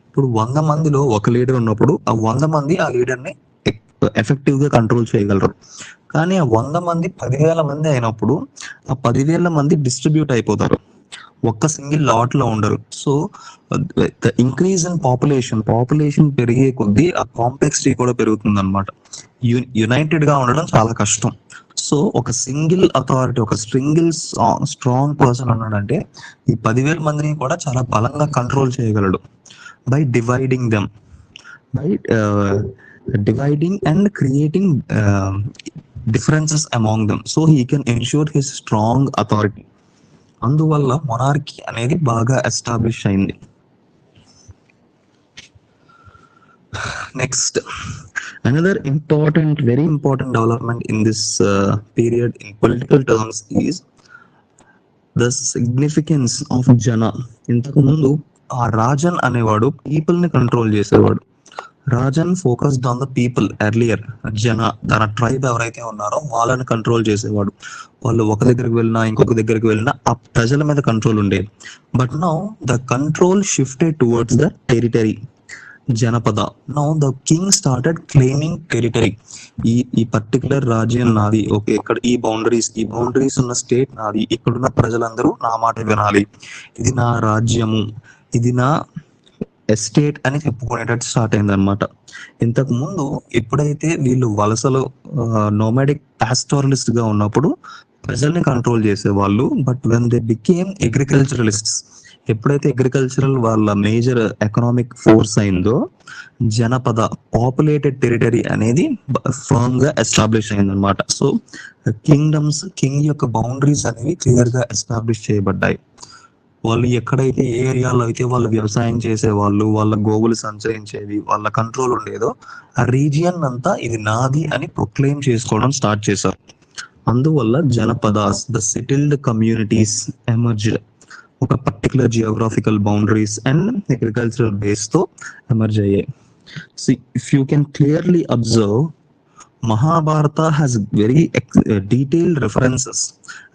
ఇప్పుడు 100 మందిలో ఒక లీడర్ ఉన్నప్పుడు ఆ 100 మంది ఆ లీడర్ని ఎఫెక్టివ్ గా కంట్రోల్ చేయగలరు. కానీ ఆ 100 మంది 10,000 మంది అయినప్పుడు ఆ 10,000 మంది డిస్ట్రిబ్యూట్ అయిపోతారు, ఒక్క సింగిల్ లాట్ లో ఉండరు. So the increase in population పెరిగే కొద్దీ ఆ కాంప్లెక్సిటీ కూడా పెరుగుతుంది అనమాట. యునైటెడ్ గా ఉండడం చాలా కష్టం. సో ఒక సింగిల్ అథారిటీ, ఒక సింగిల్ స్ట్రాంగ్ పర్సన్ ఉన్నాడంటే ఈ 10,000 మందిని కూడా చాలా బలంగా కంట్రోల్ చేయగలడు by dividing them, by dividing and creating differences among them, so he can ensure his strong authority. అందువల్ల మొనార్కీ అనేది బాగా ఎస్టాబ్లిష్ అయింది. Next, another very important development in this period in political terms is the significance of జన. ఇంతకు ముందు ఆ రాజన్ అనేవాడు people ని కంట్రోల్ చేసేవాడు. Rajan focused on the people earlier. జన, తన ట్రైబ్ ఎవరైతే ఉన్నారో వాళ్ళని కంట్రోల్ చేసేవాడు. వాళ్ళు ఒక దగ్గరికి వెళ్ళినా ఇంకొక దగ్గరికి వెళ్ళినా ఆ ప్రజల మీద కంట్రోల్ ఉండేది. But now the control shifted towards the territory, janapada. Now the king started claiming territory. ఈ పర్టికులర్ రాజ్యం నాది, ఓకే, ఇక్కడ ఈ బౌండరీస్ ఉన్న స్టేట్ నాది, ఇక్కడున్న ప్రజలందరూ నా మాట వినాలి, ఇది నా రాజ్యము, ఇది నా ఎస్టేట్ అని చెప్పుకునేటట్టు స్టార్ట్ అయింది అనమాట. ఇంతకు ముందు ఎప్పుడైతే వీళ్ళు వలసలో నోమాడిక్ పాస్టోరలిస్ట్ గా ఉన్నప్పుడు ప్రజల్ని కంట్రోల్ చేసేవాళ్ళు. బట్ వెన్ దే బికేమ్ అగ్రికల్చరలిస్ట్స్, ఎప్పుడైతే అగ్రికల్చరల్ వాళ్ళ మేజర్ ఎకనామిక్ ఫోర్స్ అయిందో, జనపద, పాపులేటెడ్ టెరిటరీ అనేది ఫర్మ్ గా ఎస్టాబ్లిష్ అయింది అనమాట. సో కింగ్ యొక్క బౌండరీస్ అనేవి క్లియర్ గా ఎస్టాబ్లిష్ చేయబడ్డాయి. వాళ్ళు ఎక్కడైతే ఏ ఏరియాలో అయితే వాళ్ళు వ్యవసాయం చేసేవాళ్ళు, వాళ్ళ గోవులు సంచరించేవి, వాళ్ళ కంట్రోల్ ఉండేదో ఆ రీజియన్ అంతా ఇది నాది అని ప్రొక్లెయిమ్ చేసుకోవడం స్టార్ట్ చేశారు. అందువల్ల janapadas, the settled communities emerged. ఒక particular geographical boundaries and agricultural base తో ఎమర్జ్ అయ్యాయి. So if you can clearly observe, Mahabharata has very detailed references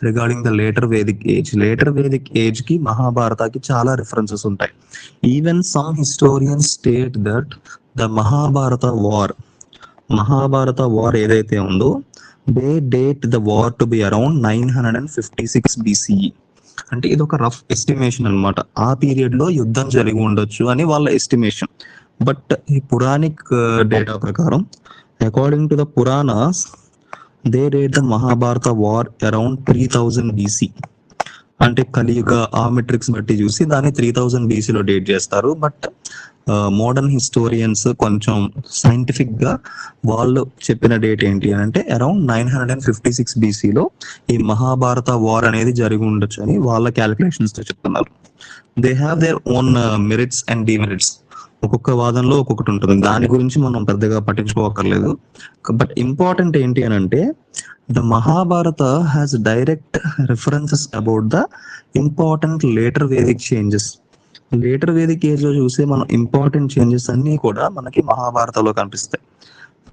regarding the later Vedic age. Later Vedic age ki Mahabharata ki chala references ఉంటాయి. Even some historians state that the Mahabharata war ఏదైతే ఉందో, they date the war to be around 956 BCE. అంటే ఇది ఒక rough estimation అన్నమాట. ఆ period లో యుద్ధం జరిగి ఉండొచ్చు అని వాళ్ళ ఎస్టిమేషన్. బట్ ఈ పురాణిక్ డేటా ప్రకారం, according to the Puranas, they date the Mahabharata war around 3000 BC. అంటే కలియుగ ఆ మెట్రిక్స్ బట్టి చూసి దాన్ని 3000 BC లో డేట్ చేస్తారు. బట్ మోడర్న్ హిస్టోరియన్స్ కొంచెం సైంటిఫిక్ గా వాళ్ళు చెప్పిన డేట్ ఏంటి అని అంటే అరౌండ్ 956 BC లో ఈ మహాభారత వార్ అనేది జరిగి ఉండొచ్చు అని వాళ్ళ క్యాలిక్యులేషన్స్ తో చెప్తున్నారు. They have their own merits and demerits. ఒక్కొక్క వాదనలో ఒక్కొక్కటి ఉంటుంది, దాని గురించి మనం పెద్దగా పట్టించుకోకర్లేదు. బట్ ఇంపార్టెంట్ ఏంటి అని అంటే, the Mahabharata has direct references about the important later Vedic changes. Later Vedic age లో చూసే మనం ఇంపార్టెంట్ చేంజెస్ అన్ని కూడా మనకి మహాభారతలో కనిపిస్తాయి.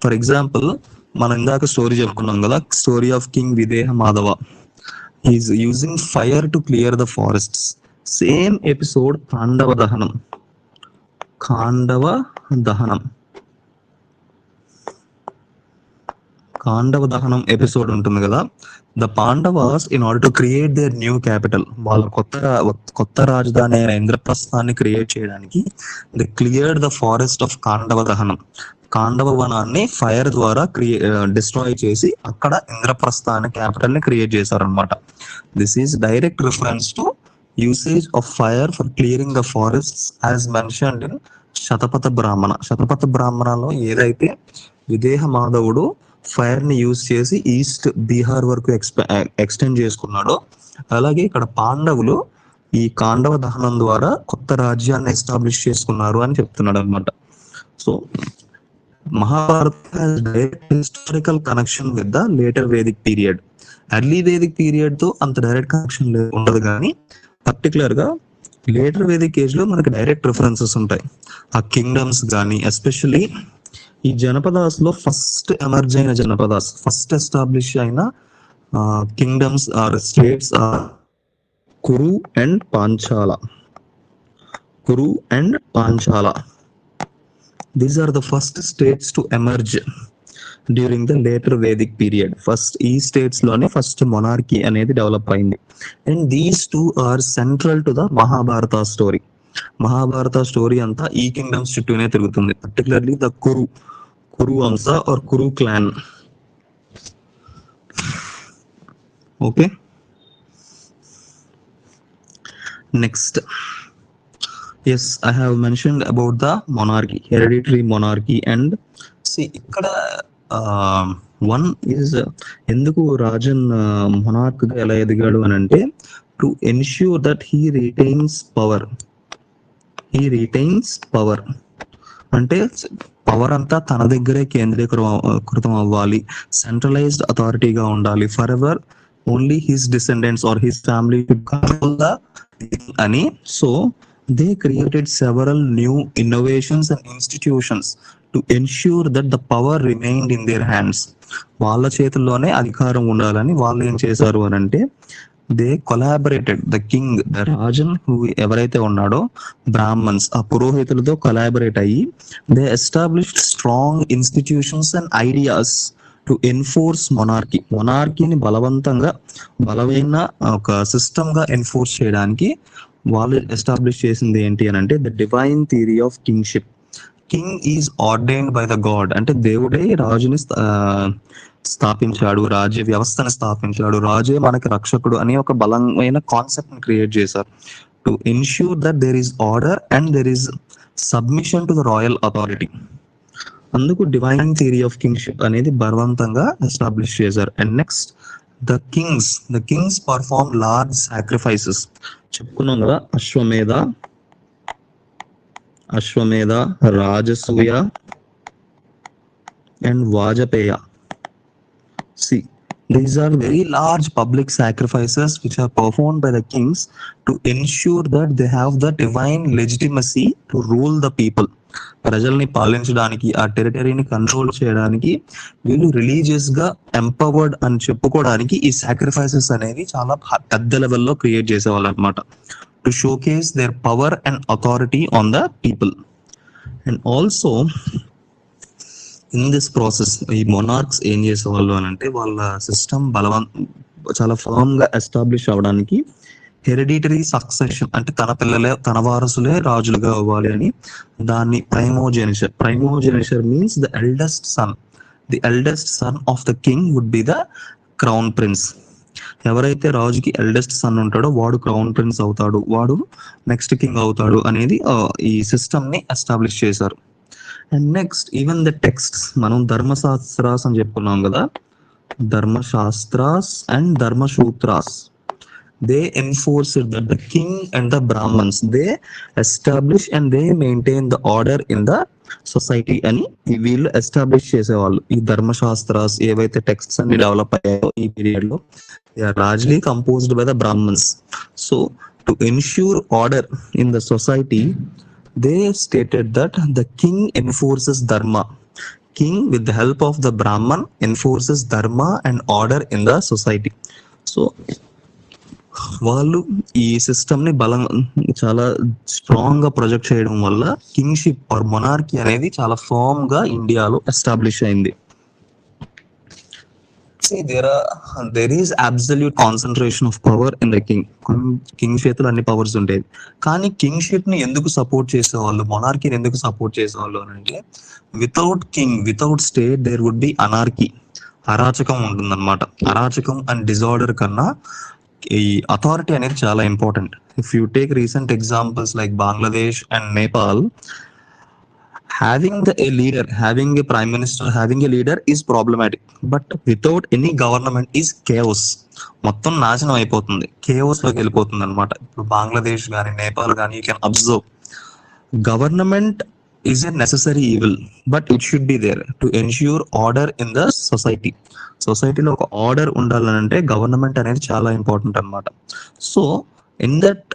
ఫర్ ఎగ్జాంపుల్, మనం ఇందాక స్టోరీ చెప్పుకున్నాం కదా, story of king Videha Madhava. He is using fire to clear the forests. Same episode Pandava దహనం ఎపిసోడ్ ఉంటుంది కదా. The Pandavas in order to create their new capital, వాళ్ళ కొత్త రాజధాని అయిన ఇంద్రప్రస్థాన్ని క్రియేట్ చేయడానికి they cleared the forest of Khandava దహనం. కాండవ వనాన్ని ఫైర్ ద్వారా డిస్ట్రాయ్ చేసి అక్కడ ఇంద్రప్రస్థాన క్యాపిటల్ ని క్రియేట్ చేశారనమాట. This is direct reference to usage of fire for clearing the forests as mentioned in Shatapatha బ్రాహ్మణలో ఏదైతే విదేహ మాధవుడు ఫైర్ ని యూజ్ చేసి ఈస్ట్ బీహార్ వరకు ఎక్స్టెండ్ చేసుకున్నాడో, అలాగే ఇక్కడ పాండవులు ఈ కాండవ దహనం ద్వారా కొత్త రాజ్యాన్ని ఎస్టాబ్లిష్ చేసుకున్నారు అని చెప్తున్నాడు అనమాట. So Mahabharata has direct historical connection with the later Vedic period. Early Vedic period తో అంత డైరెక్ట్ కనెక్షన్ ఉండదు, కానీ పర్టికులర్ గా లేటర్ వేదిక్ ఏజ్ లో మనకి డైరెక్ట్ రిఫరెన్సెస్ ఉంటాయి. ఆ కింగ్డమ్స్ కానీ, ఎస్పెషల్లీ ఈ జనపదాస్ లో ఫస్ట్ ఎమర్జ్ అయిన ఫస్ట్ ఎస్టాబ్లిష్ అయిన kingdoms or states Kuru and Panchala. Kuru and Panchala. These are the first states to emerge during the later Vedic period. First ఈ states లోనే first monarchy అనేది develop అయింది. And these two are central to the Mahabharata story. Mahabharata story అంతా ఈ kingdoms చుట్టూనే తిరుగుతుంది, particularly the Kuru vamsha or Kuru clan. Okay, next as I have mentioned about the monarchy, hereditary monarchy. And ఇక్కడ one is ఎందుకు Rajan monarch గా ఎలా ఎదిగాడు అని అంటే, to ensure that he retains power. అంటే పవర్ అంతా తన దగ్గరే కేంద్రీకృతం అవ్వాలి, సెంట్రలైజ్డ్ అథారిటీగా ఉండాలి, for ever only his descendants or his family అని. So they created several new innovations and institutions to ensure that the power remained in their hands. వాళ్ళ చేతుల్లోనే అధికారం ఉండాలని వాళ్ళు ఏం చేశారు అని అంటే, they collaborated the king, the Rajan ఎవరైతే ఉన్నాడో బ్రాహ్మణ్స్, ఆ పురోహితులతో కొలాబరేట్ అయ్యి they established strong institutions and ideas to enforce మొనార్కీని బలమైన ఒక సిస్టమ్ గా ఎన్ఫోర్స్ చేయడానికి వాళ్ళు ఎస్టాబ్లిష్ చేసింది ఏంటి అని అంటే, the divine theory of kingship. King is ordained by the God, అంటే దేవుడే రాజుని స్థాపించాడు, రాజ్య వ్యవస్థను స్థాపించాడు, రాజే మనకి రక్షకుడు అనే ఒక బలమైన కాన్సెప్ట్ ని క్రియేట్ చేశారు to ensure that there is order and there is submission to the royal authority. అందుకు డివైన్ థియరీ ఆఫ్ కింగ్షిప్ అనేది బలవంతంగా ఎస్టాబ్లిష్ చేశారు. And next the kings perform large sacrifices. చెప్పుకున్నాం కదా, Ashvamedha, Rajasuya and Vajapeya. See, these are very large public sacrifices which are performed by the kings to ensure that they have the divine legitimacy to rule the people. ప్రజల్ని పాలించడానికి, ఆ టెరిటరీని control చేయడానికి వీళ్ళు religious గా empowered అని చెప్పుకోవడానికి ఈ సాక్రిఫైసెస్ అనేవి చాలా పెద్ద లెవెల్లో క్రియేట్ చేసేవాళ్ళు అనమాట, to showcase there power and authority on the people. And also in this process ఈ మొనార్క్స్ ఏం చేసేవాళ్ళు అని అంటే, వాళ్ళ సిస్టమ్ చాలా ఫర్మ్ గా ఎస్టాబ్లిష్ అవడానికి హెరిడిటరీ సక్సెషన్, అంటే తన వారసులే రాజులుగా అవ్వాలి అని, దాన్ని primogeniture means the eldest son of the king would be the crown prince. ఎవరైతే రాజుకి ఎల్డెస్ట్ సన్ ఉంటాడో వాడు క్రౌన్ ప్రిన్స్ అవుతాడు, వాడు నెక్స్ట్ కింగ్ అవుతాడు అనేది ఈ సిస్టమ్ ని ఎస్టాబ్లిష్ చేశారు. And next even the texts, మనం ధర్మశాస్త్రాస్ అని చెప్పుకున్నాం కదా, Dharmashastras and Dharmasutras, they enforced that the king and the brahmans, they establish and they maintain the order in the society అని వీళ్ళు ఎస్టాబ్లిష్ చేసేవాళ్ళు. ఈ ధర్మశాస్త్రాస్ ఏవైతే టెక్స్ట్స్ అన్ని డెవలప్ అయ్యాయో ఈ పీరియడ్ లో, they are largely composed by the brahmans. So to ensure order in the society, they stated that the king enforces dharma. King with the help of the brahman enforces dharma and order in the society. So వాళ్ళు ఈ system ని చాలా strong గా project చేయడం వల్ల kingship are monarchy అనేది చాలా firm గా ఇండియాలో ఎస్టాబ్లిష్ అయింది. there is absolute concentration of power in the king. King చేతులు అన్ని పవర్స్ ఉండేవి, కానీ కింగ్షిప్ ని ఎందుకు సపోర్ట్ చేసేవాళ్ళు, మొనార్కీని ఎందుకు సపోర్ట్ చేసేవాళ్ళు అని అంటే, without king, without state there would be anarchy, అరాచకం ఉంటుందన్నమాట. అరాచకం అండ్ డిజార్డర్ కన్నా ఈ అథారిటీ అనేది చాలా important. If you take recent examples like Bangladesh and Nepal, having a prime minister, having a leader is problematic, but without any government is chaos. మొత్తం నాశనం అయిపోతుంది, కేఓస్ లోకి వెళ్ళిపోతుంది అనమాట. ఇప్పుడు బంగ్లాదేశ్ కానీ నేపాల్ కానీ you can observe, government is a necessary evil, but it should be there to ensure order in the society. సొసైటీలో ఒక ఆర్డర్ ఉండాలంటే గవర్నమెంట్ అనేది చాలా ఇంపార్టెంట్ అన్నమాట. So in that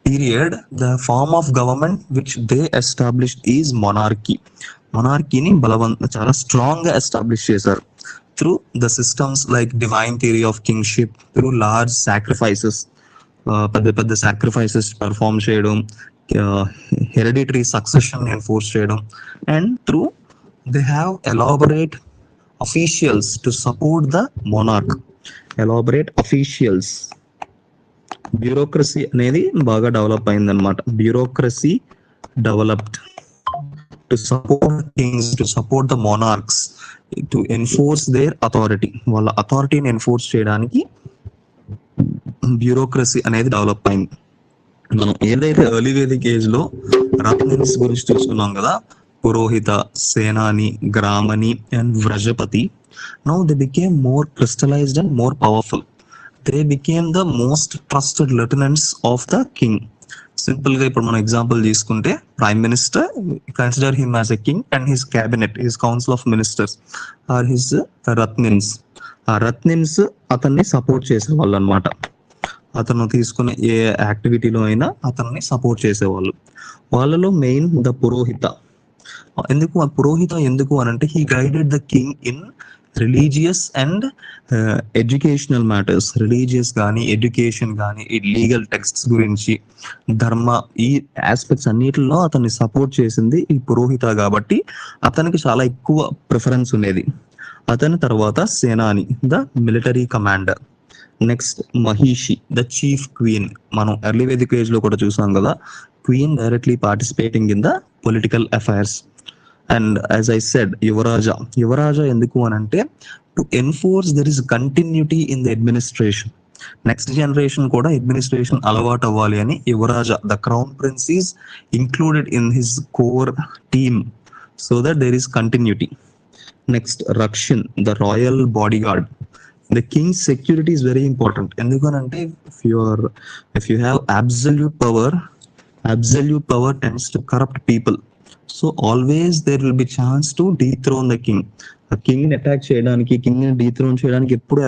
period the form of government which they established is monarchy. మొనార్కీని చాలా strong గా establish చేశారు through the systems like divine theory of kingship, through large sacrifices, పెద్ద పెద్ద సాక్రిఫైసెస్ పర్ఫామ్ చేయడం, హెరిడిటరీ సక్సెషన్ ఎన్ఫోర్స్ చేయడం, and through they have elaborate officials to support the monarch. Elaborate officials, bureaucracy అనేది బాగా develop అయిందనమాట. Bureaucracy developed to support kings, to support the monarchs, to enforce their authority. వాళ్ళ అథారిటీని enforce చేయడానికి bureaucracy అనేది develop అయింది. మనం ఏదైతే ఎర్లీ వేదిక్ ఏజ్ లో రత్నన్స్ గురించి చూసుకున్నాం కదా, purohita, senani, gramani and vrajapati. Now they became more crystallised and more powerful. They became the most trusted lieutenants of the king. Simple గా ఇప్పుడు మనం ఎగ్జాంపుల్ తీసుకుంటే, prime minister consider him as a king and his cabinet, his council of ministers or his ratnins. ఆ రత్నిన్స్ అతన్ని support చేసేవాళ్ళు అనమాట. అతను తీసుకునే ఏ యాక్టివిటీలో అయినా అతన్ని సపోర్ట్ చేసేవాళ్ళు. వాళ్ళలో మెయిన్ ద పురోహిత. ఎందుకు ఆ పురోహిత ఎందుకు అని అంటే, he guided the king in religious and educational matters. Religious కానీ, ఎడ్యుకేషన్ కానీ, లీగల్ టెక్స్ట్స్ గురించి, ధర్మ, ఈ ఆస్పెక్ట్స్ అన్నిటిలో అతన్ని సపోర్ట్ చేసింది ఈ పురోహిత. కాబట్టి అతనికి చాలా ఎక్కువ ప్రిఫరెన్స్ ఉండేది. అతని తర్వాత senani, the military commander. Next mahishi, the chief queen. మనం ఎర్లీ వేదిక్ ఏజ్ లో కూడా చూసాం కదా, queen directly participating in the political affairs. And as I said, yuvaraja. Yuvaraja ఎందుకు అని అంటే, to enforce there is continuity in the administration. Next generation కూడా administration అలవాటు అవ్వాలి అని yuvaraja, the crown prince, is included in his core team so that there is continuity. Next రక్షణ్, the royal body guard. The king's security is very important. ఎందుకనంటే if you have absolute power tends to corrupt people. So always there will be chance to dethrone the king. A king ని attack చేయడానికి, king ని dethrone చేయడానికి ఎప్పుడు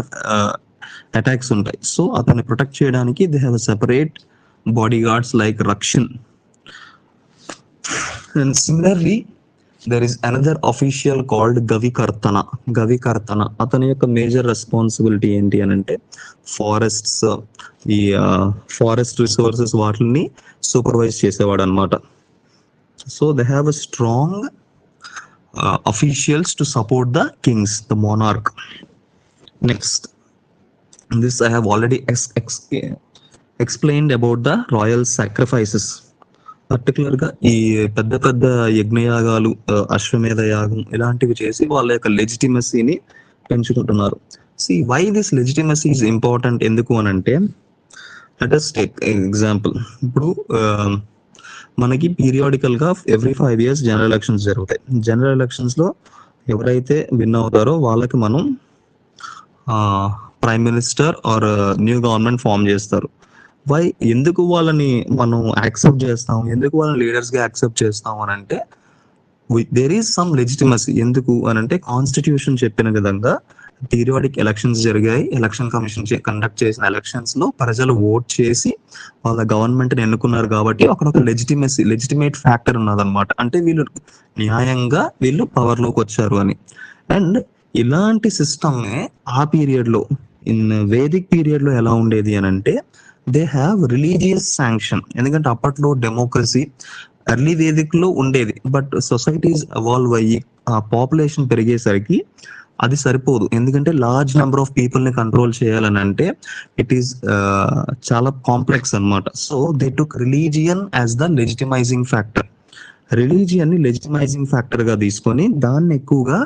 attacks ఉంటాయి. So అతన్ని protect చేయడానికి they have a separate bodyguards like Rakshan. And similarly there is another official called Gavikartana. Gavikartana అతని యొక్క మేజర్ రెస్పాన్సిబిలిటీ ఏంటి అని అంటే, ఫారెస్ట్స్, ఈ ఫారెస్ట్ రిసోర్సెస్ వాటిని సూపర్వైజ్ చేసేవాడు అనమాట. So they have a strong officials to support the Kings, the monarch. Next, this I have already explained about the royal sacrifices. Particular గా ఈ పెద్ద పెద్ద యజ్ఞయాగాలు, అశ్వమేధ యాగం ఇలాంటివి చేసి వాళ్ళ యొక్క లెజిటిమసీని పెంచుకుంటున్నారు. See why this legitimacy is important ఎందుకు అని అంటే, లెట్ us టేక్ ఎగ్జాంపుల్. ఇప్పుడు మనకి పీరియాడికల్ గా ఎవ్రీ 5 years జనరల్ ఎలక్షన్స్ జరుగుతాయి. జనరల్ ఎలక్షన్స్ లో ఎవరైతే విన్ అవుతారో వాళ్ళకి మనం prime minister or new government form చేస్తారు. వై, ఎందుకు వాళ్ళని మనం యాక్సెప్ట్ చేస్తాం, ఎందుకు వాళ్ళని లీడర్స్ గా యాక్సెప్ట్ చేస్తాం అని అంటే, దేర్ ఈస్ సమ్ లెజిటిమసీ. ఎందుకు అని అంటే, కాన్స్టిట్యూషన్ చెప్పిన విధంగా పీరియాడిక్ ఎలక్షన్స్ జరిగాయి. ఎలక్షన్ కమిషన్ కండక్ట్ చేసిన ఎలక్షన్స్ లో ప్రజలు ఓట్ చేసి వాళ్ళ గవర్నమెంట్ ని ఎన్నుకున్నారు. కాబట్టి అక్కడ ఒక లెజిటిమేట్ ఫ్యాక్టర్ ఉన్నదన్నమాట. అంటే వీళ్ళు న్యాయంగా వీళ్ళు పవర్ లోకి వచ్చారు అని. అండ్ ఇలాంటి సిస్టమ్ ఆ పీరియడ్ లో, ఇన్ వేదిక్ పీరియడ్ లో ఎలా ఉండేది అని అంటే, దే హ్యావ్ రిలీజియస్ శాంక్షన్. ఎందుకంటే అప్పట్లో డెమోక్రసీ ఎర్లీ వేదిక్ లో ఉండేది. బట్ సొసైటీస్ ఎవాల్వ్ అయ్యి ఆ పాపులేషన్ పెరిగేసరికి అది సరిపోదు. ఎందుకంటే లార్జ్ నెంబర్ ఆఫ్ పీపుల్ ని కంట్రోల్ చేయాలని అంటే ఇట్ ఈస్ చాలా కాంప్లెక్స్ అన్నమాట. So they took religion as the legitimising factor. Religion ని లెజిటిమైజింగ్ ఫ్యాక్టర్ గా తీసుకొని దాన్ని ఎక్కువగా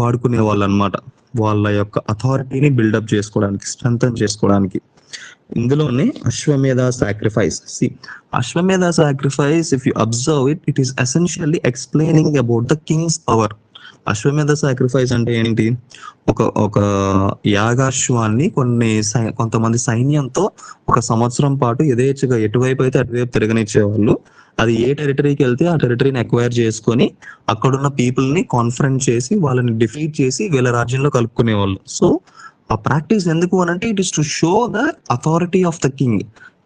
వాడుకునే వాళ్ళు అనమాట, వాళ్ళ యొక్క అథారిటీని బిల్డప్ చేసుకోవడానికి, స్ట్రెంథన్ చేసుకోవడానికి. ఇందులోనే అశ్వమేధ సాక్రిఫైస్. సి, అశ్వమేధ sacrifice, if you observe it, it is essentially explaining about the Kings power. అశ్వమేధ సాక్రిఫైస్ అంటే ఏంటి? ఒక యాగాశ్వాన్ని కొంతమంది సైన్యంతో 1 సంవత్సరం పాటు యథేచ్ఛగా ఎటువైపు అయితే అటువైపు తిరగనిచ్చేవాళ్ళు. అది ఏ టెరిటరీకి వెళ్తే ఆ టెరిటరీని అక్వైర్ చేసుకొని అక్కడున్న పీపుల్ ని కాన్ఫరెంట్ చేసి వాళ్ళని డిఫీట్ చేసి వీళ్ళ రాజ్యంలో కలుపుకునేవాళ్ళు. సో ఆ ప్రాక్టీస్ ఎందుకు అని అంటే, it is to show the authority of the king.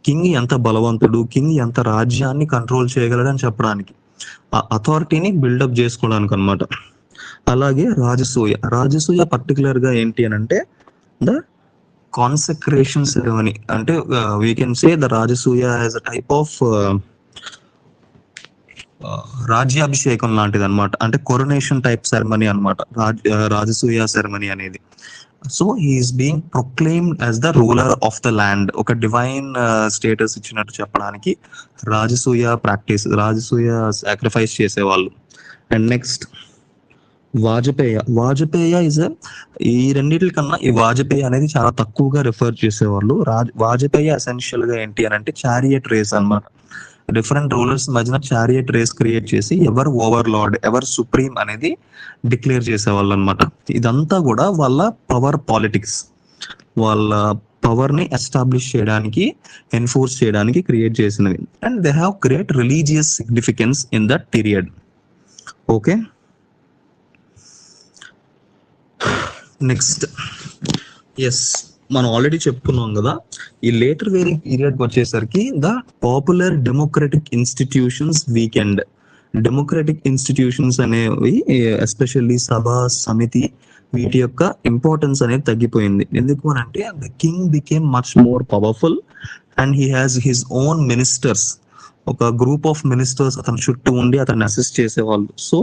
King ఎంత బలవంతుడు, కింగ్ ఎంత రాజ్యాన్ని కంట్రోల్ చేయగలడు అని చెప్పడానికి, ఆ అథారిటీని బిల్డప్ చేసుకోవడానికి అనమాట. అలాగే రాజసూయ పర్టికులర్ గా ఏంటి అని అంటే, ద కాన్సక్రేషన్ సెరమనీ అంటే we can say the Rajasuya as a type of రాజ్యాభిషేకం లాంటిది అనమాట. అంటే కొరొనేషన్ టైప్ సెరమనీ అనమాట రాజసూయ సెరమనీ అనేది. So he is being proclaimed as the ruler of the land. ఒక డివైన్ స్టేటస్ ఇచ్చినట్టు చెప్పడానికి రాజసూయ సాక్రిఫైస్ చేసేవాళ్ళు. అండ్ నెక్స్ట్ వాజపేయ ఇస్ ఈ రెండింటి కన్నా ఈ వాజపేయి అనేది చాలా తక్కువగా రిఫర్ చేసేవాళ్ళు. వాజపేయి ఎసెన్షియల్ గా ఏంటి అని అంటే చారియట్ రేస్ అన్నమాట. డిఫరెంట్ రూలర్స్ మధ్యన చారియట్ రేస్ క్రియేట్ చేసి ఎవరు ఓవర్లార్డ్, ఎవరు సుప్రీం అనేది డిక్లేర్ చేసేవాళ్ళు అనమాట. ఇదంతా కూడా వాళ్ళ పవర్ పాలిటిక్స్, వాళ్ళ పవర్ ని ఎస్టాబ్లిష్ చేయడానికి, ఎన్ఫోర్స్ చేయడానికి క్రియేట్ చేసినవి. And they have great religious significance in that period. Okay, next as మనం ఆల్రెడీ చెప్పుకున్నాం కదా, ఈ లేటర్ వేదిక్ పీరియడ్ వచ్చేసరికి the popular democratic institutions weakened. Democratic institutions అనేవి ఎస్పెషల్లీ సభ, సమితి, వీటి యొక్క ఇంపార్టెన్స్ అనేది తగ్గిపోయింది. ఎందుకు అని అంటే the king became much more powerful and he has his own ministers. ఒక గ్రూప్ ఆఫ్ మినిస్టర్స్ అతని చుట్టూ ఉండి అతన్ని అసిస్ట్ చేసేవాళ్ళు. సో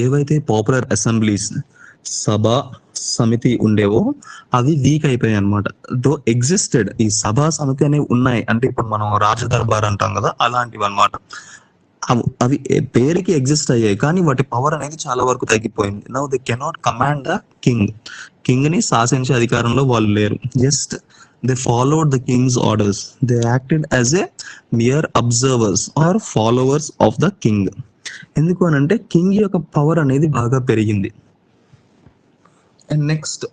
ఏవైతే పాపులర్ అసెంబ్లీస్, సభ, సమితి ఉండేవో అవి వీక్ అయిపోయాయి అనమాట. దో ఎగ్జిస్టెడ్, ఈ సభ, సమితి అనేవి ఉన్నాయి. అంటే ఇప్పుడు మనం రాజదర్బార్ అంటాం కదా, అలాంటివి అనమాట. అవి పేరుకి ఎగ్జిస్ట్ అయ్యాయి కానీ వాటి పవర్ అనేది చాలా వరకు తగ్గిపోయింది. Now they cannot command the king. King ని శాసించే అధికారంలో వాళ్ళు లేరు. Just they followed the king's orders. They acted as a mere observers or followers of the king. ఎందుకు అని అంటే కింగ్ యొక్క పవర్ అనేది బాగా పెరిగింది. And next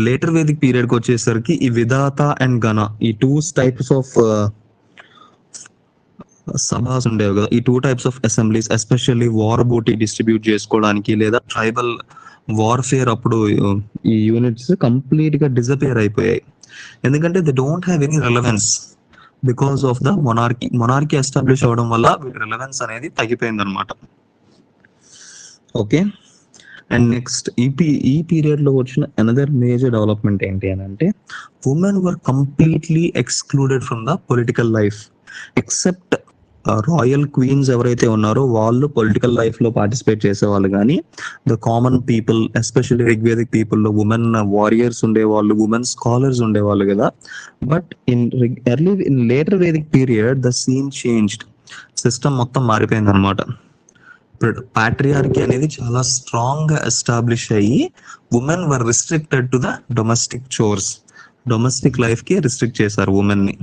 later Vedic period కి వచ్చేసరికి ఈ విధాత అండ్ గణ, ఈ టూ టైప్స్ ఆఫ్ సభాస్ ఉండేవి కదా. ఈ two types of assemblies especially war booty distribute చేసుకోవడానికి లేదా ట్రైబల్ వార్ఫేర్ అప్పుడు ఈ యూనిట్స్ కంప్లీట్ గా డిసపియర్ అయిపోయాయి. ఎందుకంటే they don't have any relevance because of the monarchy establish అవడం వల్ల వీటి రిలవెన్స్ అనేది తగ్గిపోయింది అనమాట. ఓకే, అండ్ నెక్స్ట్ ఈ పీరియడ్ లో వచ్చిన అనదర్ మేజర్ డెవలప్మెంట్ ఏంటి అని అంటే women were completely excluded from the political life. Except royal queens ఎవరైతే ఉన్నారో వాళ్ళు పొలిటికల్ లైఫ్ లో పార్టిసిపేట్ చేసేవాళ్ళు, కానీ the common people especially Rigvedic people లో ఉమెన్ వారియర్స్ ఉండేవాళ్ళు, ఉమెన్ స్కాలర్స్ ఉండేవాళ్ళు కదా. But in later Vedic period the scene changed. System మొత్తం మారిపోయింది అనమాట. పాట్రియార్కీ అనేది చాలా స్ట్రాంగ్ గా ఎస్టాబ్లిష్ అయ్యి women were restricted to the domestic chores. Domestic life కి రిస్ట్రిక్ట్ చేశారు ఉమెన్ ని.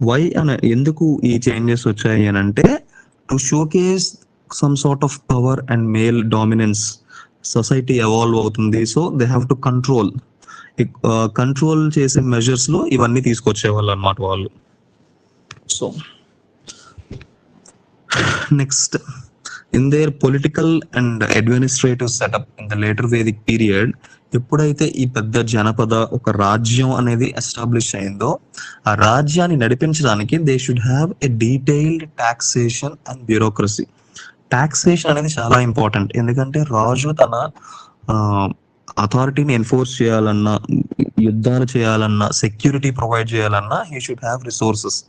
వై అని ఎందుకు ఈ చేంజెస్ వచ్చాయి అని అంటే to showcase some sort of power and male dominance. Society evolve అవుతుంది, so they have to control చేసే మెజర్స్ లో ఇవన్నీ తీసుకొచ్చేవాళ్ళు అనమాట వాళ్ళు. So next in their political and administrative setup in the later Vedic period, ఎప్పుడైతే ఈ పెద్ద జనపద ఒక రాజ్యం అనేది ఎస్టాబ్లిష్ అయిందో ఆ రాజ్యాన్ని నడిపించడానికి they should have a detailed taxation and bureaucracy. Taxation అనేది చాలా ఇంపార్టెంట్. ఎందుకంటే రాజు తన అథారిటీని ఎన్ఫోర్స్ చేయాలన్నా, యుద్ధాలు చేయాలన్నా, సెక్యూరిటీ ప్రొవైడ్ చేయాలన్నా హీ షుడ్ హ్యావ్ రిసోర్సెస్.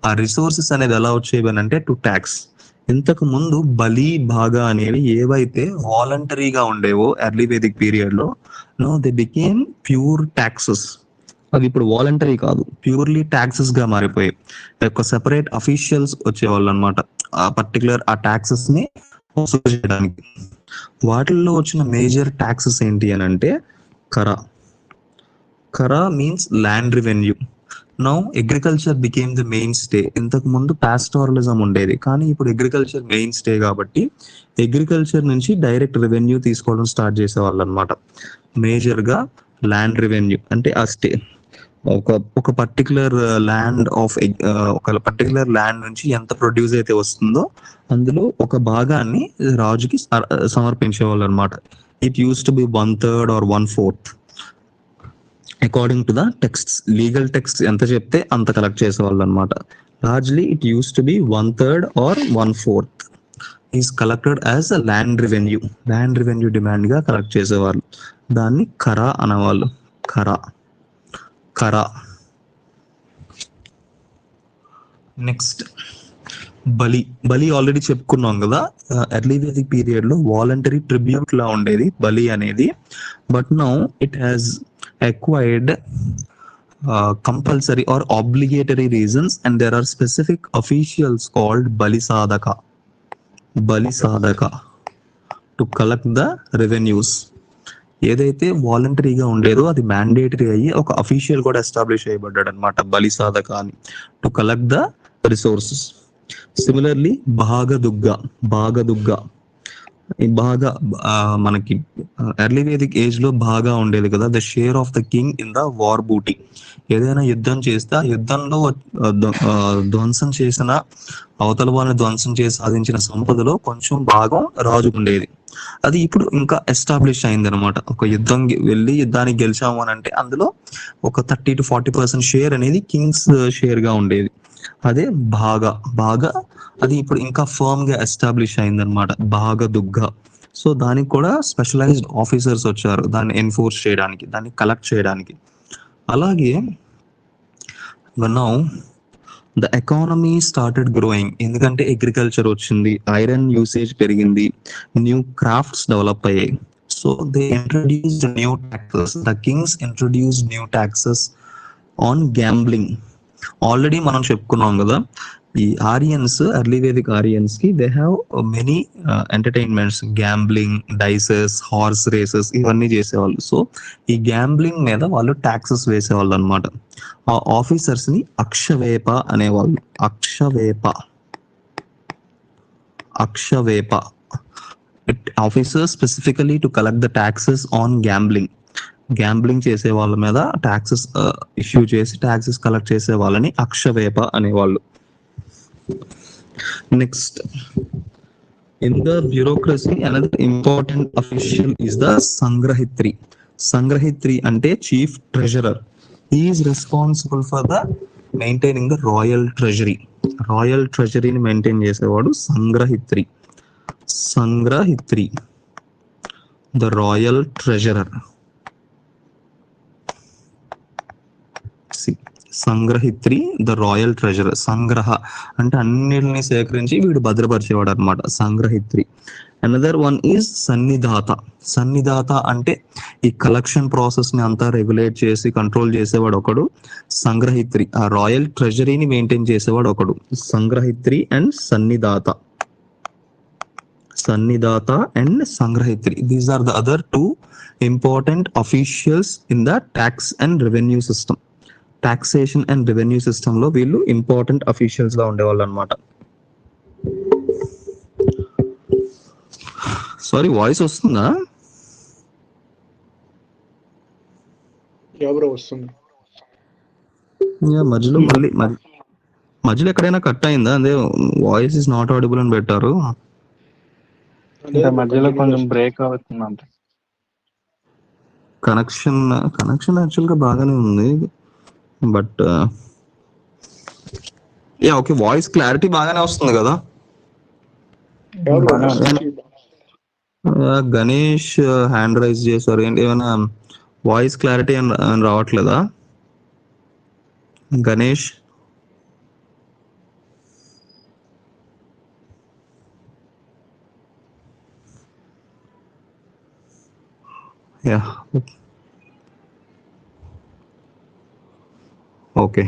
ఆ రిసోర్సెస్ అనేది ఎలా వచ్చేవి అంటే టు ట్యాక్స్. ఇంతకు ముందు బలి, భాగా అనేవి ఏవైతే వాలంటరీగా ఉండేవో ఎర్లీ వేదిక్ పీరియడ్ లో, now they became pure taxes. అవి ఇప్పుడు వాలంటరీ కాదు, ప్యూర్లీ ట్యాక్సెస్ గా మారిపోయాయి. ఒక సెపరేట్ అఫీషియల్స్ వచ్చేవాళ్ళు అనమాట ఆ పర్టికులర్ ఆ ట్యాక్సెస్ ని వసూలు చేయడానికి. వాటిల్లో వచ్చిన మేజర్ ట్యాక్సెస్ ఏంటి అని అంటే kara means land revenue. Now agriculture became the main stay. ఇంతకు ముందు పాస్టోరలిజం ఉండేది, కానీ ఇప్పుడు అగ్రికల్చర్ మెయిన్ స్టే కాబట్టి అగ్రికల్చర్ నుంచి డైరెక్ట్ రెవెన్యూ తీసుకోవడం స్టార్ట్ చేసేవాళ్ళు అనమాట. మేజర్ గా ల్యాండ్ రెవెన్యూ అంటే ఆ స్టే ఒక పర్టికులర్ ల్యాండ్ ఆఫ్ ఒక పర్టికులర్ ల్యాండ్ నుంచి ఎంత ప్రొడ్యూస్ అయితే వస్తుందో అందులో ఒక భాగాన్ని రాజుకి సమర్పించేవాళ్ళు అనమాట. It use to be 1/3 or 1/4 according to the texts. Legal text ఎంత చెప్తే అంత కలెక్ట్ చేసేవాళ్ళు అనమాట. Largely it use to be 1/3 or 1/4. Is collected as a land revenue demand గా కలెక్ట్ చేసేవాళ్ళు. దాన్ని కరా అనేవాళ్ళు. కరా. నెక్స్ట్ బలి ఆల్రెడీ చెప్పుకున్నాం కదా. ఎర్లీ వేదిక్ పీరియడ్ లో వాలంటరీ ట్రిబ్యూట్ లా ఉండేది బలి అనేది. But now it has acquired compulsory or obligatory reasons, and there are specific officials called bali sadaka to collect the revenues. ఏదైతే వాలంటరీగా ఉండేదో అది మ్యాండేటరీ అయ్యి ఒక అఫీషియల్ కూడా ఎస్టాబ్లిష్ చేయబడ్డాడు అనమాట, బలి సాధక అని, to collect the resources. Similarly బాగదుగ్గ ఈ బాగా మనకి ఎర్లీ వేదిక్ ఏజ్ లో బాగా ఉండేది కదా, the share of the king in the war booty. ఏదైనా యుద్ధం చేస్తే ఆ యుద్ధంలో ధ్వంసం చేసిన అవతల వాళ్ళని ధ్వంసం చేసి సాధించిన సంపదలో కొంచెం భాగం రాజు ఉండేది. అది ఇప్పుడు ఇంకా ఎస్టాబ్లిష్ అయింది అనమాట. ఒక యుద్ధానికి గెలిచాము అని అంటే అందులో ఒక 30 to 40% షేర్ అనేది కింగ్స్ షేర్ గా ఉండేది. అదే బాగా అది ఇప్పుడు ఇంకా ఫర్మ్ గా ఎస్టాబ్లిష్ అయింది అనమాట, బాగదుగ్గ. సో దానికి కూడా స్పెషలైజ్డ్ ఆఫీసర్స్ వచ్చారు దాన్ని ఎన్ఫోర్స్ చేయడానికి, దాన్ని కలెక్ట్ చేయడానికి. అలాగే now the economy started growing, ఎందుకంటే అగ్రికల్చర్ వచ్చింది, ఐరన్ యూసేజ్ పెరిగింది, న్యూ క్రాఫ్ట్స్ డెవలప్ అయ్యాయి. So they introduced new taxes. The kings introduced new taxes on gambling. Already మనం చెప్పుకున్నాం కదా, ఈ ఆరియన్స్, ఎర్లీ వేదిక్ ఆరియన్స్ కి they have many entertainments, gambling, dices, horse races, ఇవన్నీ చేసేవాళ్ళు. సో ఈ గ్యాంబ్లింగ్ మీద వాళ్ళు ట్యాక్సెస్ వేసేవాళ్ళు అనమాట. ఆ ఆఫీసర్స్ ని అక్షవేప అనేవాళ్ళు. అక్షవేప officers specifically to collect the taxes on gambling చేసే వాళ్ళ మీద ట్యాక్సెస్ ఇష్యూ చేసి ట్యాక్సెస్ కలెక్ట్ చేసే వాళ్ళని అక్షవేప అనేవాళ్ళు. Next, in the bureaucracy another important official is the sangrahitri అంటే chief treasurer. He is responsible for the maintaining the royal ట్రెజరీని మెయింటైన్ చేసేవాడు sangrahitri, the royal treasurer. Sangrahitri, the royal treasurer. సంగ్రహ అంటే అన్నిటిని సేకరించి వీడు భద్రపరిచేవాడు అనమాట, సంగ్రహిత్రి. అనదర్ వన్ ఈజ్ సన్నిధాత అంటే ఈ కలెక్షన్ ప్రాసెస్ ని అంతా రెగ్యులేట్ చేసి కంట్రోల్ చేసేవాడు ఒకడు, సంగ్రహిత్రి. ఆ రాయల్ ట్రెజరీని మెయింటైన్ చేసేవాడు ఒకడు, sangrahitri and sannidhata and sangrahitri. These are the other two important officials in the tax and revenue system. Taxation and revenue system లో వీళ్ళు ఇంపార్టెంట్ అఫీషియల్స్ గా ఉండేవాళ్ళు అనమాట. సారీ, వాయిస్ వస్తుందా? మధ్యలో ఎక్కడైనా కట్ అయిందా? అదే వాయిస్ ఇస్ నాట్ ఆడిబుల్ అని పెట్టారు. మధ్యలో కొంచెం బ్రేక్ అవుతుందంట. కనెక్షన్ యాక్చువల్ గా బాగానే ఉంది, but yeah okay, voice clarity బాగానే వస్తుంది కదా. గణేష్ హ్యాండ్ రైజ్ చేశారు, ఏంటి ఏమైనా వాయిస్ క్లారిటీ అని రావట్లేదా గణేష్? యా ఓకే,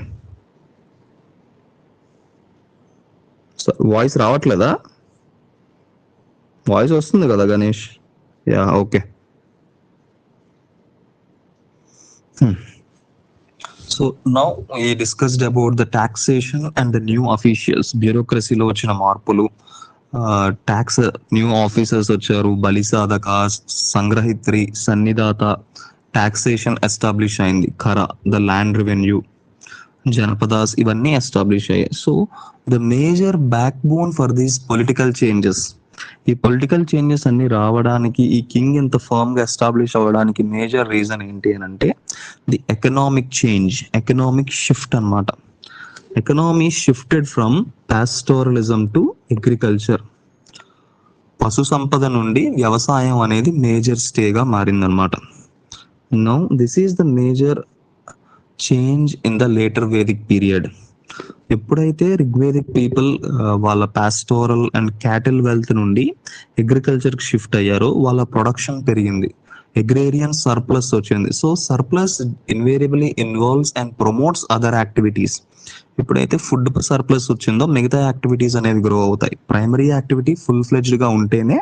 వాయిస్ రావట్లేదా? వాయిస్ వస్తుంది కదా Ganesh? Yeah okay. So now we discussed about the taxation and the new officials. బ్యూరోక్రసీలో వచ్చిన మార్పులు, ట్యాక్స్ న్యూ ఆఫీసర్స్ వచ్చారు, బలిసాధక, సంగ్రహిత్రి, సన్నిధాత, టాక్సేషన్ ఎస్టాబ్లిష్ అయింది, Khara the land revenue, janapadas, ఇవన్నీ ఎస్టాబ్లిష్ అయ్యాయి. So the major back bone for these political changes, ఈ political changes అన్ని రావడానికి, ఈ కింగ్ ఇంత ఫర్మ్ గా ఎస్టాబ్లిష్ అవ్వడానికి మేజర్ రీజన్ ఏంటి అని అంటే the economic change, economic shift అన్నమాట. Economy shifted from pastoralism to agriculture. పశు సంపద నుండి వ్యవసాయం అనేది మేజర్ స్టేగా మారిందనమాట. Now this is the major change in the later Vedic period. ఎప్పుడైతే రిగ్వేదిక్ పీపుల్ వాళ్ళ పాస్టోరల్ అండ్ క్యాటిల్ వెల్త్ నుండి అగ్రికల్చర్ కి షిఫ్ట్ అయ్యారో వాళ్ళ ప్రొడక్షన్ పెరిగింది, అగ్రేరియన్ సర్ప్లస్ వచ్చింది. So surplus invariably involves and promotes other activities. ఎప్పుడైతే ఫుడ్ సర్ప్లస్ వచ్చిందో మిగతా యాక్టివిటీస్ అనేవి గ్రో అవుతాయి. ప్రైమరీ యాక్టివిటీ ఫుల్ ఫ్లెడ్జ్డ్ గా ఉంటేనే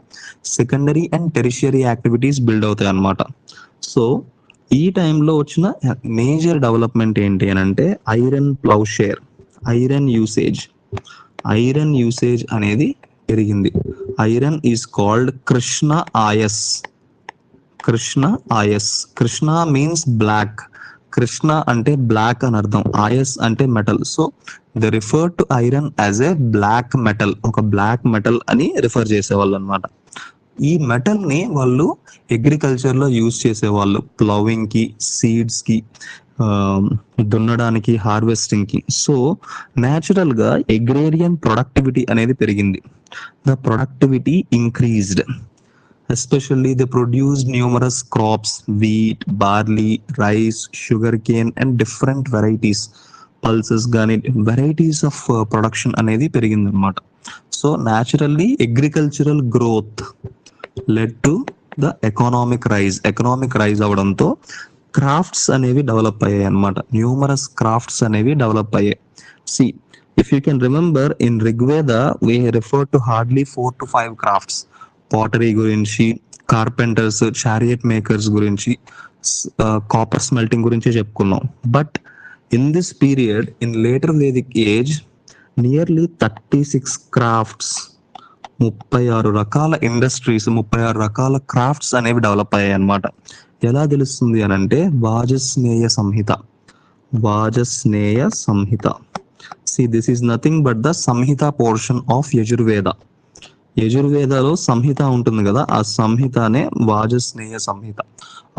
secondary and tertiary activities build అవుతాయి అన్నమాట. సో ఈ టైంలో వచ్చిన మేజర్ డెవలప్మెంట్ ఏంటి అని అంటే ఐరన్ ప్లౌషేర్, ఐరన్ యూసేజ్ అనేది పెరిగింది. Iron is called krishna ayas. Krishna means black. కృష్ణ అంటే బ్లాక్ అని అర్థం, ఆయస్ అంటే metal. So they refer to iron as a black metal, ఒక బ్లాక్ మెటల్ అని రిఫర్ చేసేవాళ్ళు అనమాట. ఈ మెటల్ ని వాళ్ళు అగ్రికల్చర్ లో యూజ్ చేసేవాళ్ళు, ప్లౌవింగ్ కి, సీడ్స్ కి, దున్నడానికి, హార్వెస్టింగ్ కి. సో న్యాచురల్ గా అగ్రేరియన్ ప్రొడక్టివిటీ అనేది పెరిగింది. The productivity increased. Especially they produced numerous crops, wheat, barley, rice, sugarcane and different varieties, pulses గానీ varieties of production అనేది పెరిగింది అనమాట. So naturally agricultural growth led to the economic rise అవడంతో crafts అనేవి develop అయ్యాయి అనమాట. న్యూమరస్ క్రాఫ్ట్స్ అనేవి develop అయ్యాయి. See, if you can remember in Rigveda we refer to hardly 4 to 5 crafts. Pottery గురించి, కార్పెంటర్స్, చారియట్ మేకర్స్ గురించి, copper smelting గురించి చెప్పుకున్నాం. But in this period in later Vedic age nearly 36 crafts, 36 రకాల industries, 36 రకాల crafts అనేవి develop అయ్యాయి అన్నమాట. ఎలా తెలుస్తుంది అని అంటే వాజస్నేయ సంహిత. See, this is nothing but the Samhita portion of Yajurveda. యజుర్వేదలో సంహిత ఉంటుంది కదా, ఆ సంహితనే వాజస్నేయ సంహిత.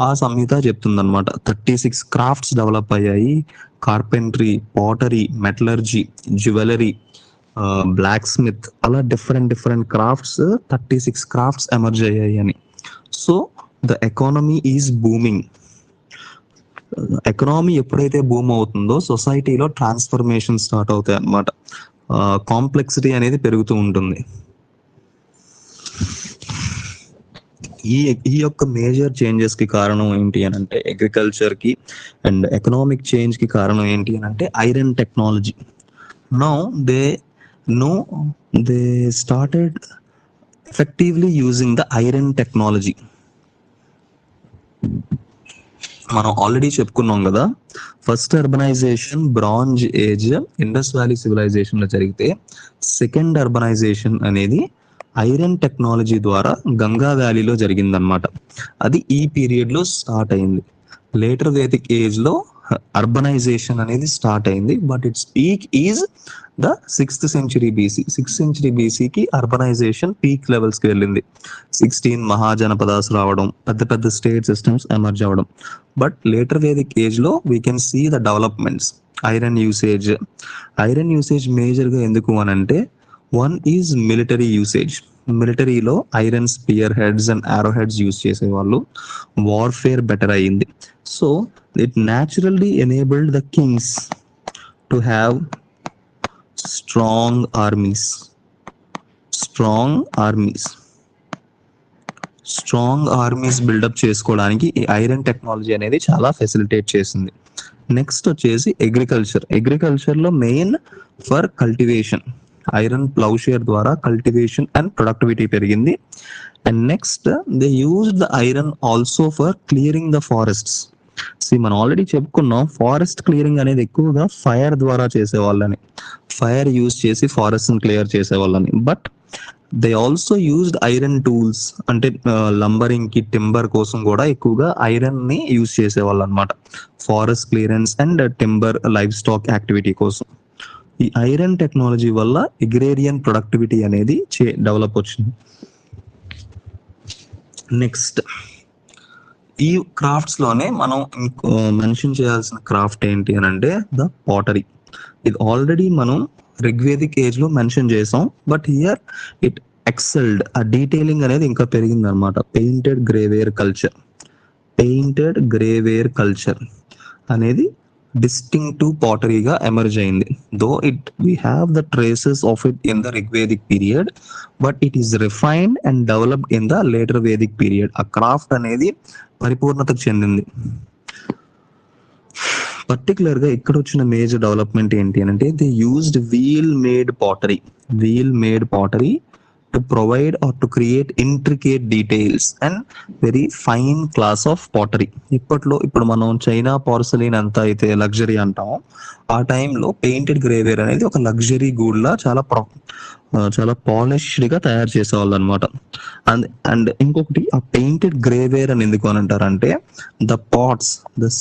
ఆ సంహిత చెప్తుంది అనమాట 36 క్రాఫ్ట్స్ డెవలప్ అయ్యాయి. Carpentry, pottery, metallurgy, jewellery, blacksmith, అలా డిఫరెంట్ క్రాఫ్ట్స్ 36 క్రాఫ్ట్స్ ఎమర్జ్ అయ్యాయి అని. So the economy is booming. Economy ఎప్పుడైతే బూమ్ అవుతుందో సొసైటీలో ట్రాన్స్ఫర్మేషన్ స్టార్ట్ అవుతాయి అన్నమాట. కాంప్లెక్సిటీ అనేది పెరుగుతూ ఉంటుంది. ఈ యొక్క మేజర్ చేంజెస్ కి కారణం ఏంటి అని అంటే అగ్రికల్చర్ కి అండ్ ఎకనామిక్ చేంజ్ కి కారణం ఏంటి అని అంటే iron technology. Now they started effectively using the iron technology. మనం ఆల్రెడీ చెప్పుకున్నాం కదా, first urbanization bronze age Indus valley civilization లో జరిగితే సెకండ్ అర్బనైజేషన్ అనేది ఐరన్ టెక్నాలజీ ద్వారా గంగా వ్యాలీలో జరిగిందనమాట. అది ఈ పీరియడ్ లో స్టార్ట్ అయింది. లేటర్ వేదిక్ ఏజ్ లో అర్బనైజేషన్ అనేది స్టార్ట్ అయింది. But its peak is the 6th century BC. 6th century BC కి అర్బనైజేషన్ పీక్ లెవెల్స్ కి వెళ్ళింది. 16 మహాజనపదాస్ రావడం, పెద్ద స్టేట్ సిస్టమ్స్ ఎమర్జ్ అవ్వడం. బట్ లేటర్ వేదిక్ ఏజ్ లో we can see the developments. Iron usage major గా ఎందుకు అని అంటే వన్ ఈజ్ మిలిటరీ యూసేజ్. మిలిటరీలో iron spear heads and arrow heads use చేసేవాళ్ళు. వార్ఫేర్ బెటర్ అయ్యింది. So it naturally enabled the kings to have strong armies build up చేసుకోవడానికి ఈ iron technology అనేది చాలా ఫెసిలిటేట్ చేసింది. నెక్స్ట్ వచ్చేసి అగ్రికల్చర్ లో main for cultivation. Iron ploughshare ద్వారా కల్టివేషన్ అండ్ ప్రొడక్టివిటీ పెరిగింది. And next they use the iron also for clearing the forests. మనం ఆల్రెడీ చెప్పుకున్నాం, ఫారెస్ట్ క్లియరింగ్ అనేది ఎక్కువగా ఫైర్ ద్వారా చేసేవాళ్ళని, ఫైర్ యూజ్ చేసి ఫారెస్ట్ క్లియర్ చేసేవాళ్ళని. But they also used iron tools, అంటే లంబరింగ్ కి, టింబర్ కోసం కూడా ఎక్కువగా ఐరన్ ని యూజ్ చేసేవాళ్ళు అనమాట, forest clearance and timber live stock activity కోసం. ఈ ఐరన్ టెక్నాలజీ వల్ల అగ్రేరియన్ ప్రొడక్టివిటీ అనేది డెవలప్ వచ్చింది. నెక్స్ట్ ఈ క్రాఫ్ట్స్ లోనే మనం మెన్షన్ చేయాల్సిన క్రాఫ్ట్ ఏంటి అని అంటే ద పాటరీ. ఇది ఆల్రెడీ మనం రిగ్వేదిక్ ఏజ్ లో మెన్షన్ చేసాం. బట్ హియర్ ఇట్ ఎక్సెల్డ్, ఆ డీటెయిలింగ్ అనేది ఇంకా పెరిగింది అనమాట. పెయింటెడ్ గ్రేవేర్ కల్చర్ అనేది డిస్టింక్టివ్ పాటరీగా ఎమర్జ్ అయింది. Though it we have the traces of it in the Rigvedic period, but it is refined and developed in the later Vedic period. ఆ craft అనేది పరిపూర్ణతకు చెందింది. పర్టికులర్ గా ఇక్కడ వచ్చిన మేజర్ డెవలప్మెంట్ ఏంటి అంటే they used wheel made pottery to provide or to create intricate details and very fine class of pottery. ఇప్పుడు మనం చైనా పోర్సలిన్ అంతా అయితే లగ్జరీ అంటామో, ఆ టైంలో పెయింటెడ్ గ్రేవేర్ అనేది ఒక లగ్జరీ గూడ్లా చాలా పాలిష్డ్ గా తయారు చేసేవాళ్ళు అనమాట. అండ్ ఇంకొకటి, ఆ పెయింటెడ్ గ్రేవేర్ అని ఎందుకు అని అంటారంటే the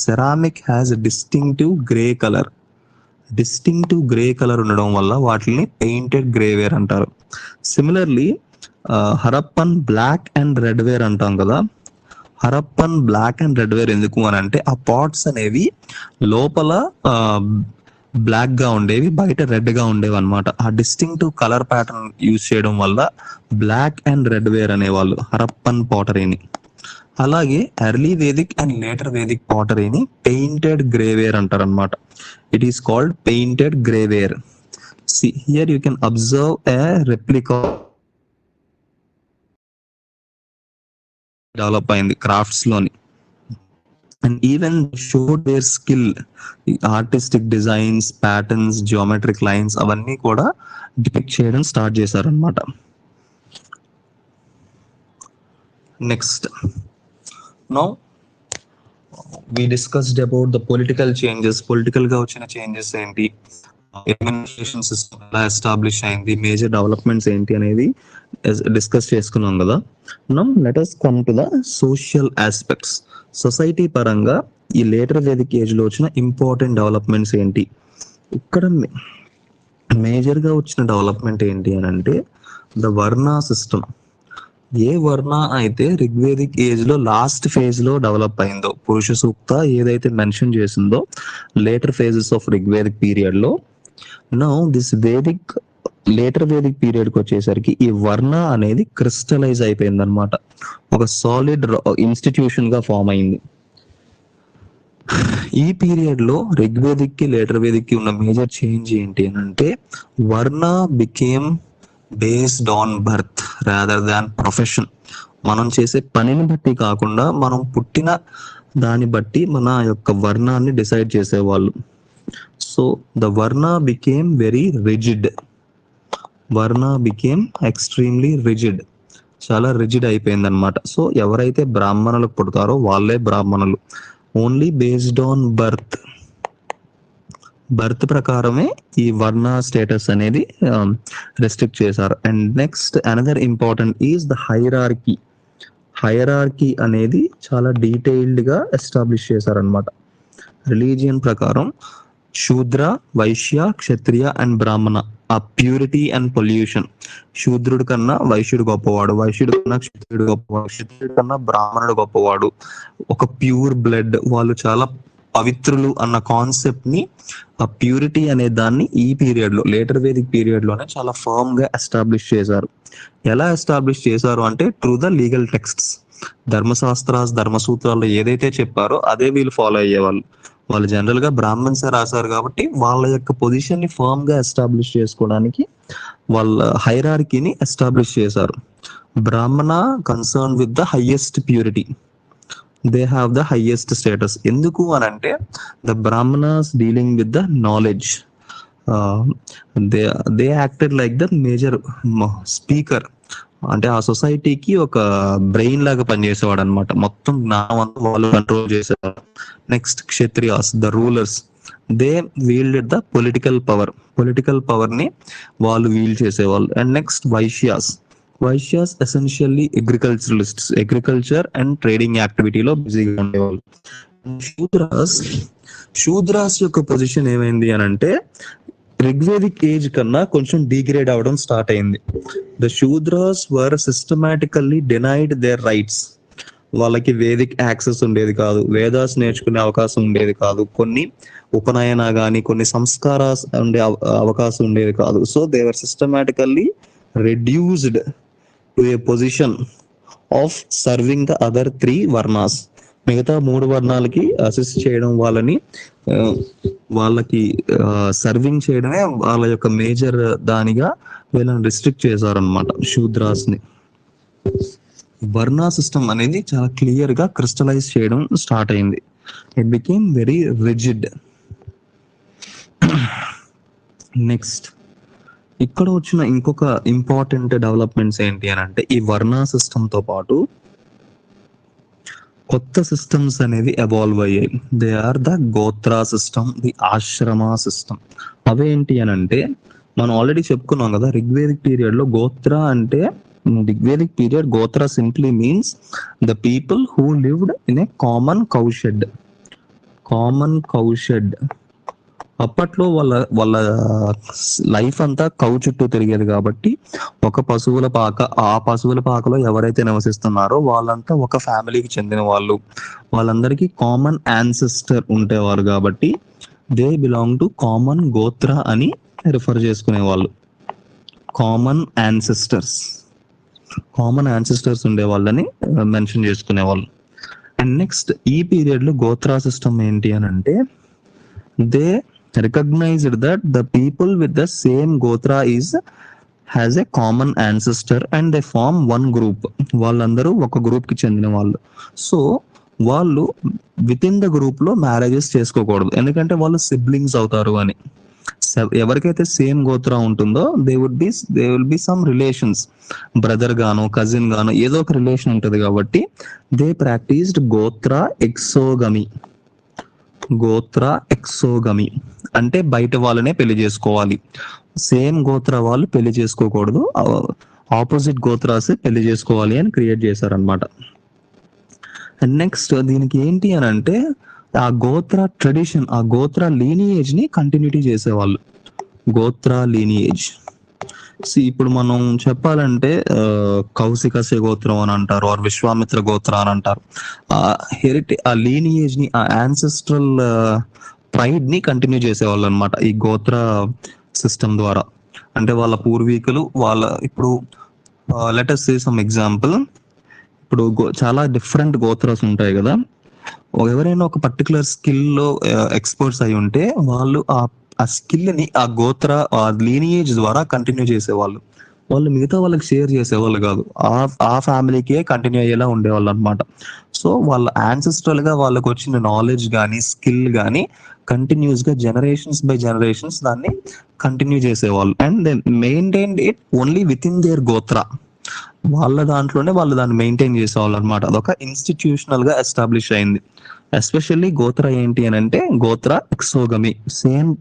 ceramic has distinctive grey colour ఉండడం వల్ల వాటిని పెయింటెడ్ గ్రేవేర్ అంటారు. Similarly Harappan black and red ware అంటాం కదా. Harappan black and red ware ఎందుకు అని అంటే ఆ పాట్స్ అనేవి లోపల బ్లాక్ గా ఉండేవి, బయట రెడ్ గా ఉండేవి అనమాట. ఆ డిస్టింక్టివ్ కలర్ ప్యాటర్న్ యూజ్ చేయడం వల్ల బ్లాక్ అండ్ రెడ్ వేర్ అనేవాళ్ళు హరప్పన్ పాటరీని. అలాగే early Vedic and later Vedic పాటరీని పెయింటెడ్ గ్రేవేర్ అంటారు అనమాట. It is called painted grey ware. Here you can observe a replica develop అయింది క్రాఫ్ట్స్ లోని. And even showed their skill, artistic designs, patterns, geometric lines అవన్నీ కూడా depict చేయడం start చేశారు అనమాట. Next, now we discussed about the political changes. Political గా వచ్చిన changes ఏంటి, అడ్మినిస్ట్రేషన్ సిస్టమ్ ఎలా ఎస్టాబ్లిష్ అయింది, మేజర్ డెవలప్మెంట్స్ ఏంటి అనేది డిస్కస్ చేసుకున్నాం కదా. Now let us come to the social aspects. Society పరంగా ఈ లేటర్ వేదిక్ ఏజ్ లో వచ్చిన ఇంపార్టెంట్ డెవలప్మెంట్స్ ఏంటి. ఇక్కడ మేజర్ గా వచ్చిన డెవలప్మెంట్ ఏంటి అని అంటే ద వర్ణ సిస్టమ్. ఏ వర్ణ అయితే రిగ్వేదిక్ ఏజ్ లో లాస్ట్ ఫేజ్ లో డెవలప్ అయిందో, పురుష సూక్త ఏదైతే మెన్షన్ చేసిందో later phases of Rigvedic period లో, now this later Vedic period కి వచ్చేసరికి ఈ వర్ణ అనేది క్రిస్టలైజ్ అయిపోయింది అనమాట. ఒక సాలిడ్ ఇన్స్టిట్యూషన్ గా ఫామ్ అయింది. ఈ పీరియడ్ లో రిగ్వేదిక్ కి లేటర్ వేదిక్ కి ఉన్న మేజర్ చేంజ్ ఏంటి అని అంటే వర్ణ became based on birth rather than profession. మనం చేసే పనిని బట్టి కాకుండా మనం పుట్టిన దాన్ని బట్టి మన యొక్క వర్ణాన్ని డిసైడ్ చేసేవాళ్ళు. సో ద వర్ణ బికేమ్ వెరీ రిజిడ్. వర్ణ బికేమ్ ఎక్స్ట్రీమ్లీ రిజిడ్, చాలా రిజిడ్ అయిపోయింది అనమాట. సో ఎవరైతే బ్రాహ్మణులకు పుడతారో వాళ్ళే బ్రాహ్మణులు. ఓన్లీ బేస్డ్ ఆన్ బర్త్ ప్రకారమే ఈ వర్ణ స్టేటస్ అనేది రెస్ట్రిక్ట్ చేశారు. And next another important is the hierarchy అనేది చాలా డీటెయిల్డ్ గా ఎస్టాబ్లిష్ చేశారనమాట. రిలీజియన్ ప్రకారం శూద్ర, వైశ్య, క్షత్రియ అండ్ బ్రాహ్మణ, ఆ ప్యూరిటీ అండ్ పొల్యూషన్. శూద్రుడి కన్నా వైశ్యుడు గొప్పవాడు, వైశ్యుడి కన్నా క్షత్రియుడు గొప్పవాడు, క్షత్రియుడి కన్నా బ్రాహ్మణుడు గొప్పవాడు, ఒక ప్యూర్ బ్లడ్, వాళ్ళు చాలా పవిత్రులు అన్న కాన్సెప్ట్ ని, ఆ ప్యూరిటీ అనే దాన్ని ఈ పీరియడ్ లో లేటర్ వేదిక్ పీరియడ్ లోనే చాలా ఫర్మ్ గా ఎస్టాబ్లిష్ చేశారు. ఎలా ఎస్టాబ్లిష్ చేశారు అంటే త్రూ ద లీగల్ టెక్స్ట్స్. ధర్మసూత్రాల్లో ఏదైతే చెప్పారో అదే వీళ్ళు ఫాలో అయ్యేవాళ్ళు. వాళ్ళు జనరల్ గా బ్రాహ్మణ్సే రాశారు కాబట్టి వాళ్ళ యొక్క పొజిషన్ ని ఫర్మ్ గా ఎస్టాబ్లిష్ చేసుకోవడానికి వాళ్ళ హైరార్కీని ఎస్టాబ్లిష్ చేశారు. బ్రాహ్మణ concern with the highest purity, they have the highest status. ఎందుకు అని అంటే the Brahmanas dealing with the knowledge, they acted like the major speaker. అంటే ఆ సొసైటీకి ఒక బ్రెయిన్ లాగా పనిచేసేవాడు అనమాట. మొత్తం జ్ఞానం అంతా వాళ్ళు కంట్రోల్ చేసేవారు. Next Kshatriyas, the rulers, they wielded the political power ని వాళ్ళు వీల్ చేసేవాళ్ళు. And next Vaishyas essentially agriculturalists, agriculture and trading యాక్టివిటీలో బిజీగా ఉండేవాళ్ళు. శూద్రాస్ యొక్క పొజిషన్ ఏమైంది అని అంటే రిగ్వేదిక్ ఏజ్ కన్నా కొంచెం డిగ్రేడ్ అవడం స్టార్ట్ అయింది. The Shudras were systematically denied their rights. వాళ్ళకి వేదిక్ యాక్సెస్ ఉండేది కాదు, వేదాస్ నేర్చుకునే అవకాశం ఉండేది కాదు, కొన్ని ఉపనయన గాని కొన్ని సంస్కారాస్ ఉండే అవకాశం ఉండేది కాదు. So they were systematically reduced to a position of serving the other 3 varnas. మిగతా 3 వర్ణాలకి అసిస్ట్ చేయడం, వాళ్ళకి సర్వింగ్ చేయడమే వాళ్ళ యొక్క మేజర్ దానిగా వీళ్ళని రిస్ట్రిక్ట్ చేశారనమాట, శూద్రాస్ ని. వర్ణా సిస్టమ్ అనేది చాలా క్లియర్ గా క్రిస్టలైజ్ చేయడం స్టార్ట్ అయింది. It became very rigid. Next ఇక్కడ వచ్చిన ఇంకొక ఇంపార్టెంట్ డెవలప్మెంట్స్ ఏంటి అని అంటే, ఈ వర్ణా సిస్టమ్ తో పాటు కొత్త సిస్టమ్స్ అనేవి ఎవాల్వ్ అయ్యాయి. They are the gotra system, the ashrama system. అవేంటి అని అంటే, మనం ఆల్రెడీ చెప్పుకున్నాం కదా, రిగ్వేదిక్ పీరియడ్ లో గోత్ర అంటే, Rigvedic period gotra simply means the people who lived in a common cowshed. అప్పట్లో వాళ్ళ లైఫ్ అంతా కౌ చుట్టూ తిరిగేది కాబట్టి ఒక పశువుల పాక, ఆ పశువుల పాకలో ఎవరైతే నివసిస్తున్నారో వాళ్ళంతా ఒక ఫ్యామిలీకి చెందిన వాళ్ళు, వాళ్ళందరికీ కామన్ యాన్సెస్టర్ ఉండేవారు కాబట్టి దే బిలాంగ్ టు కామన్ గోత్ర అని రిఫర్ చేసుకునేవాళ్ళు. కామన్ యాన్సెస్టర్స్ ఉండే వాళ్ళని మెన్షన్ చేసుకునేవాళ్ళు. అండ్ నెక్స్ట్ ఈ పీరియడ్ లో గోత్రా సిస్టమ్ ఏంటి అని అంటే, they recognized that the people with the same gotra has a common ancestor and they form one group. వాళ్ళందరూ ఒక గ్రూప్ కి చెందిన వాళ్ళు. సో వాళ్ళు విత్ ఇన్ ద గ్రూప్ లో మ్యారేజెస్ చేసుకోకూడదు, ఎందుకంటే వాళ్ళు సిబ్లింగ్స్ అవుతారు అని. ఎవరికైతే సేమ్ గోత్రా ఉంటుందో they will be some relations, brother గానో కజిన్ గానో ఏదో ఒక రిలేషన్ ఉంటుంది కాబట్టి దే ప్రాక్టీస్డ్ గోత్రా ఎక్సోగమి. అంటే బయట వాళ్ళనే పెళ్లి చేసుకోవాలి, సేమ్ గోత్ర వాళ్ళు పెళ్లి చేసుకోకూడదు, ఆపోజిట్ గోత్రాస్ పెళ్లి చేసుకోవాలి అని క్రియేట్ చేశారనమాట. అండ్ నెక్స్ట్ దీనికి ఏంటి అని అంటే, ఆ గోత్ర ట్రెడిషన్, ఆ గోత్ర లీనియేజ్ ని కంటిన్యూటీ చేసేవాళ్ళు. గోత్ర లీనియేజ్ ఇప్పుడు మనం చెప్పాలంటే కౌశికస్య గోత్రం అని అంటారు, ఆర్ విశ్వామిత్ర గోత్ర అని అంటారు. ఆ లీనియేజ్ ని, ఆ యాన్సెస్ట్రల్ ప్రైడ్ ని కంటిన్యూ చేసేవాళ్ళు అనమాట ఈ గోత్ర సిస్టమ్ ద్వారా. అంటే వాళ్ళ పూర్వీకులు ఇప్పుడు let us say some example. ఇప్పుడు చాలా డిఫరెంట్ గోత్రాస్ ఉంటాయి కదా, ఎవరైనా ఒక పర్టికులర్ స్కిల్ లో ఎక్స్పర్ట్స్ అయి ఉంటే వాళ్ళు ఆ స్కిల్ ని ఆ గోత్ర లీనియేజ్ ద్వారా కంటిన్యూ చేసేవాళ్ళు. వాళ్ళు మిగతా వాళ్ళకి షేర్ చేసేవాళ్ళు కాదు, ఆ ఫ్యామిలీకే కంటిన్యూ అయ్యేలా ఉండేవాళ్ళు అనమాట. సో వాళ్ళ యాన్సెస్ట్రల్ గా వాళ్ళకి వచ్చిన నాలెడ్జ్ కానీ స్కిల్ కానీ కంటిన్యూస్ గా జనరేషన్స్ బై జనరేషన్స్ దాన్ని కంటిన్యూ చేసేవాళ్ళు. And they maintained it only within their gotra. వాళ్ళ దాంట్లోనే వాళ్ళు దాన్ని మెయింటైన్ చేసేవాళ్ళు అనమాట. అదొక ఇన్స్టిట్యూషనల్ గా ఎస్టాబ్లిష్ అయింది. ఎస్పెషల్లీ గోత్ర ఏంటి అని అంటే, gotra exogamy, same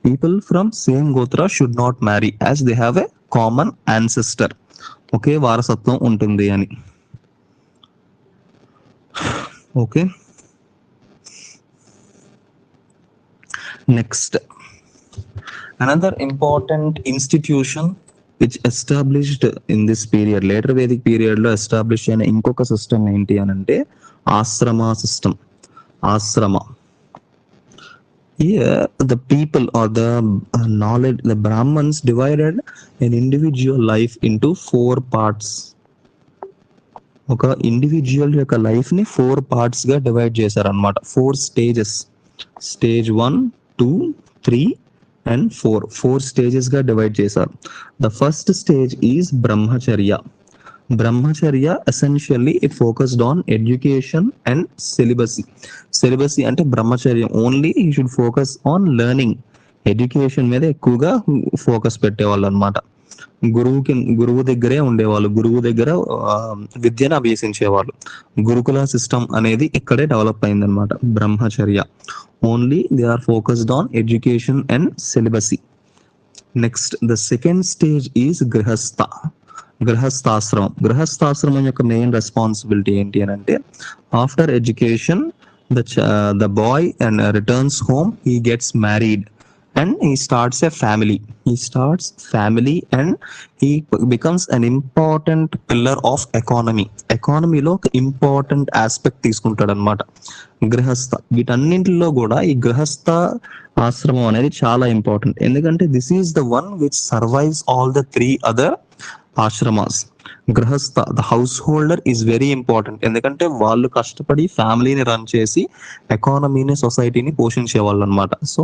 people from same gotra should not marry as they have a common ancestor. ఒకే వారసత్వం ఉంటుంది అని. Okay, next another important institution which established in this period, later Vedic period లో ఎస్టాబ్లిష్ అయిన ఇంకొక సిస్టమ్ ఏంటి అని అంటే ఆశ్రమ సిస్టమ్. ఆశ్రమ, here the people or the knowledge, the Brahmins divided an individual life into 4 parts. ఒక ఇండివిజువల్ యొక్క లైఫ్ ని 4 పార్ట్స్ గా డివైడ్ చేశారనమాట. 4 స్టేజెస్, స్టేజ్ 1, 2, 3 and 4 స్టేజెస్ గా డివైడ్ చేశారు. ద ఫస్ట్ స్టేజ్ ఈజ్ బ్రహ్మచర్య. బ్రహ్మచర్య essentially it focused on education and celibacy అంటే బ్రహ్మచర్యం ఓన్లీ ఈ should focus on learning, education మీద ఎక్కువగా ఫోకస్ పెట్టేవాళ్ళు అనమాట. గురువు దగ్గరే ఉండేవాళ్ళు, గురువు దగ్గర విద్యను అభ్యసించేవాళ్ళు. గురుకుల సిస్టమ్ అనేది ఇక్కడే డెవలప్ అయింది అనమాట. Brahmacharya only they are focused on education and celibacy. Next the second stage is గృహస్థాశ్రమం యొక్క మెయిన్ రెస్పాన్సిబిలిటీ ఏంటి అని అంటే, after education the boy and returns home, he gets married and he starts a family and he becomes an important pillar of economy లో ఒక important aspect తీసుకుంటాడు అనమాట గృహస్థ. వీటన్నింటిలో కూడా ఈ గృహస్థ ఆశ్రమం అనేది చాలా ఇంపార్టెంట్, ఎందుకంటే this is the one which survives all the 3 other ashramas. Grihastha the householder is very important. ఎందుకంటే వాళ్ళు కష్టపడి ఫ్యామిలీని రన్ చేసి ఎకానమీని సొసైటీని పోషించే వాళ్ళు అనమాట. సో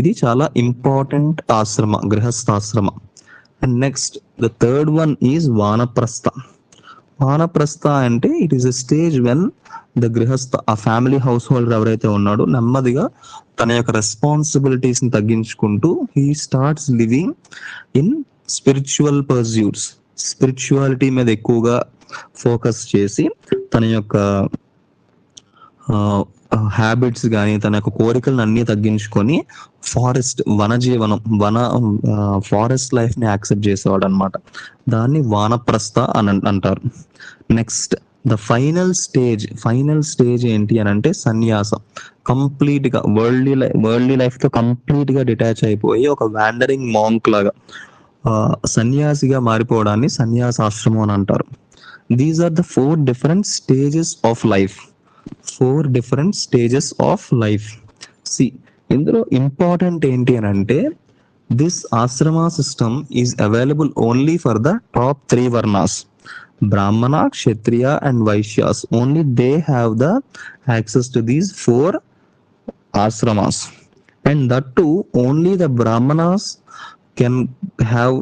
ఇది చాలా ఇంపార్టెంట్ ఆశ్రమ, గృహస్థాశ్రమ. And next the third one is vanaprastha. వానప్రస్థ అంటే it is a stage when the grihastha, ఆ ఫ్యామిలీ హౌస్ హోల్డర్ ఎవరైతే ఉన్నాడో నెమ్మదిగా తన యొక్క రెస్పాన్సిబిలిటీస్ ని తగ్గించుకుంటూ he starts living in spiritual pursuits. Spirituality మీద ఎక్కువగా ఫోకస్ చేసి తన యొక్క హ్యాబిట్స్ కానీ తన యొక్క కోరికలను అన్ని తగ్గించుకొని ఫారెస్ట్ లైఫ్ ని యాక్సెప్ట్ చేసేవాడు అనమాట. దాన్ని వానప్రస్థ అని అంటారు. నెక్స్ట్ ద ఫైనల్ స్టేజ్ ఏంటి అని అంటే సన్యాస. కంప్లీట్ గా వరల్డ్లీ లైఫ్ తో కంప్లీట్ గా డిటాచ్ అయిపోయి ఒక వాండరింగ్ మాంక్ లాగా సన్యాసిగా మారిపోవడాన్ని సన్యాసాశ్రమం అని అంటారు. These are the 4 different stages of life. 4 different stages of life. See, ఇందులో ఇంపార్టెంట్ ఏంటి అని అంటే this ashrama system is available only for the top 3 varnas. Brahmana, Kshatriya and Vaishyas. Only they have the access to these 4 ashramas, and that too only the brahmanas can have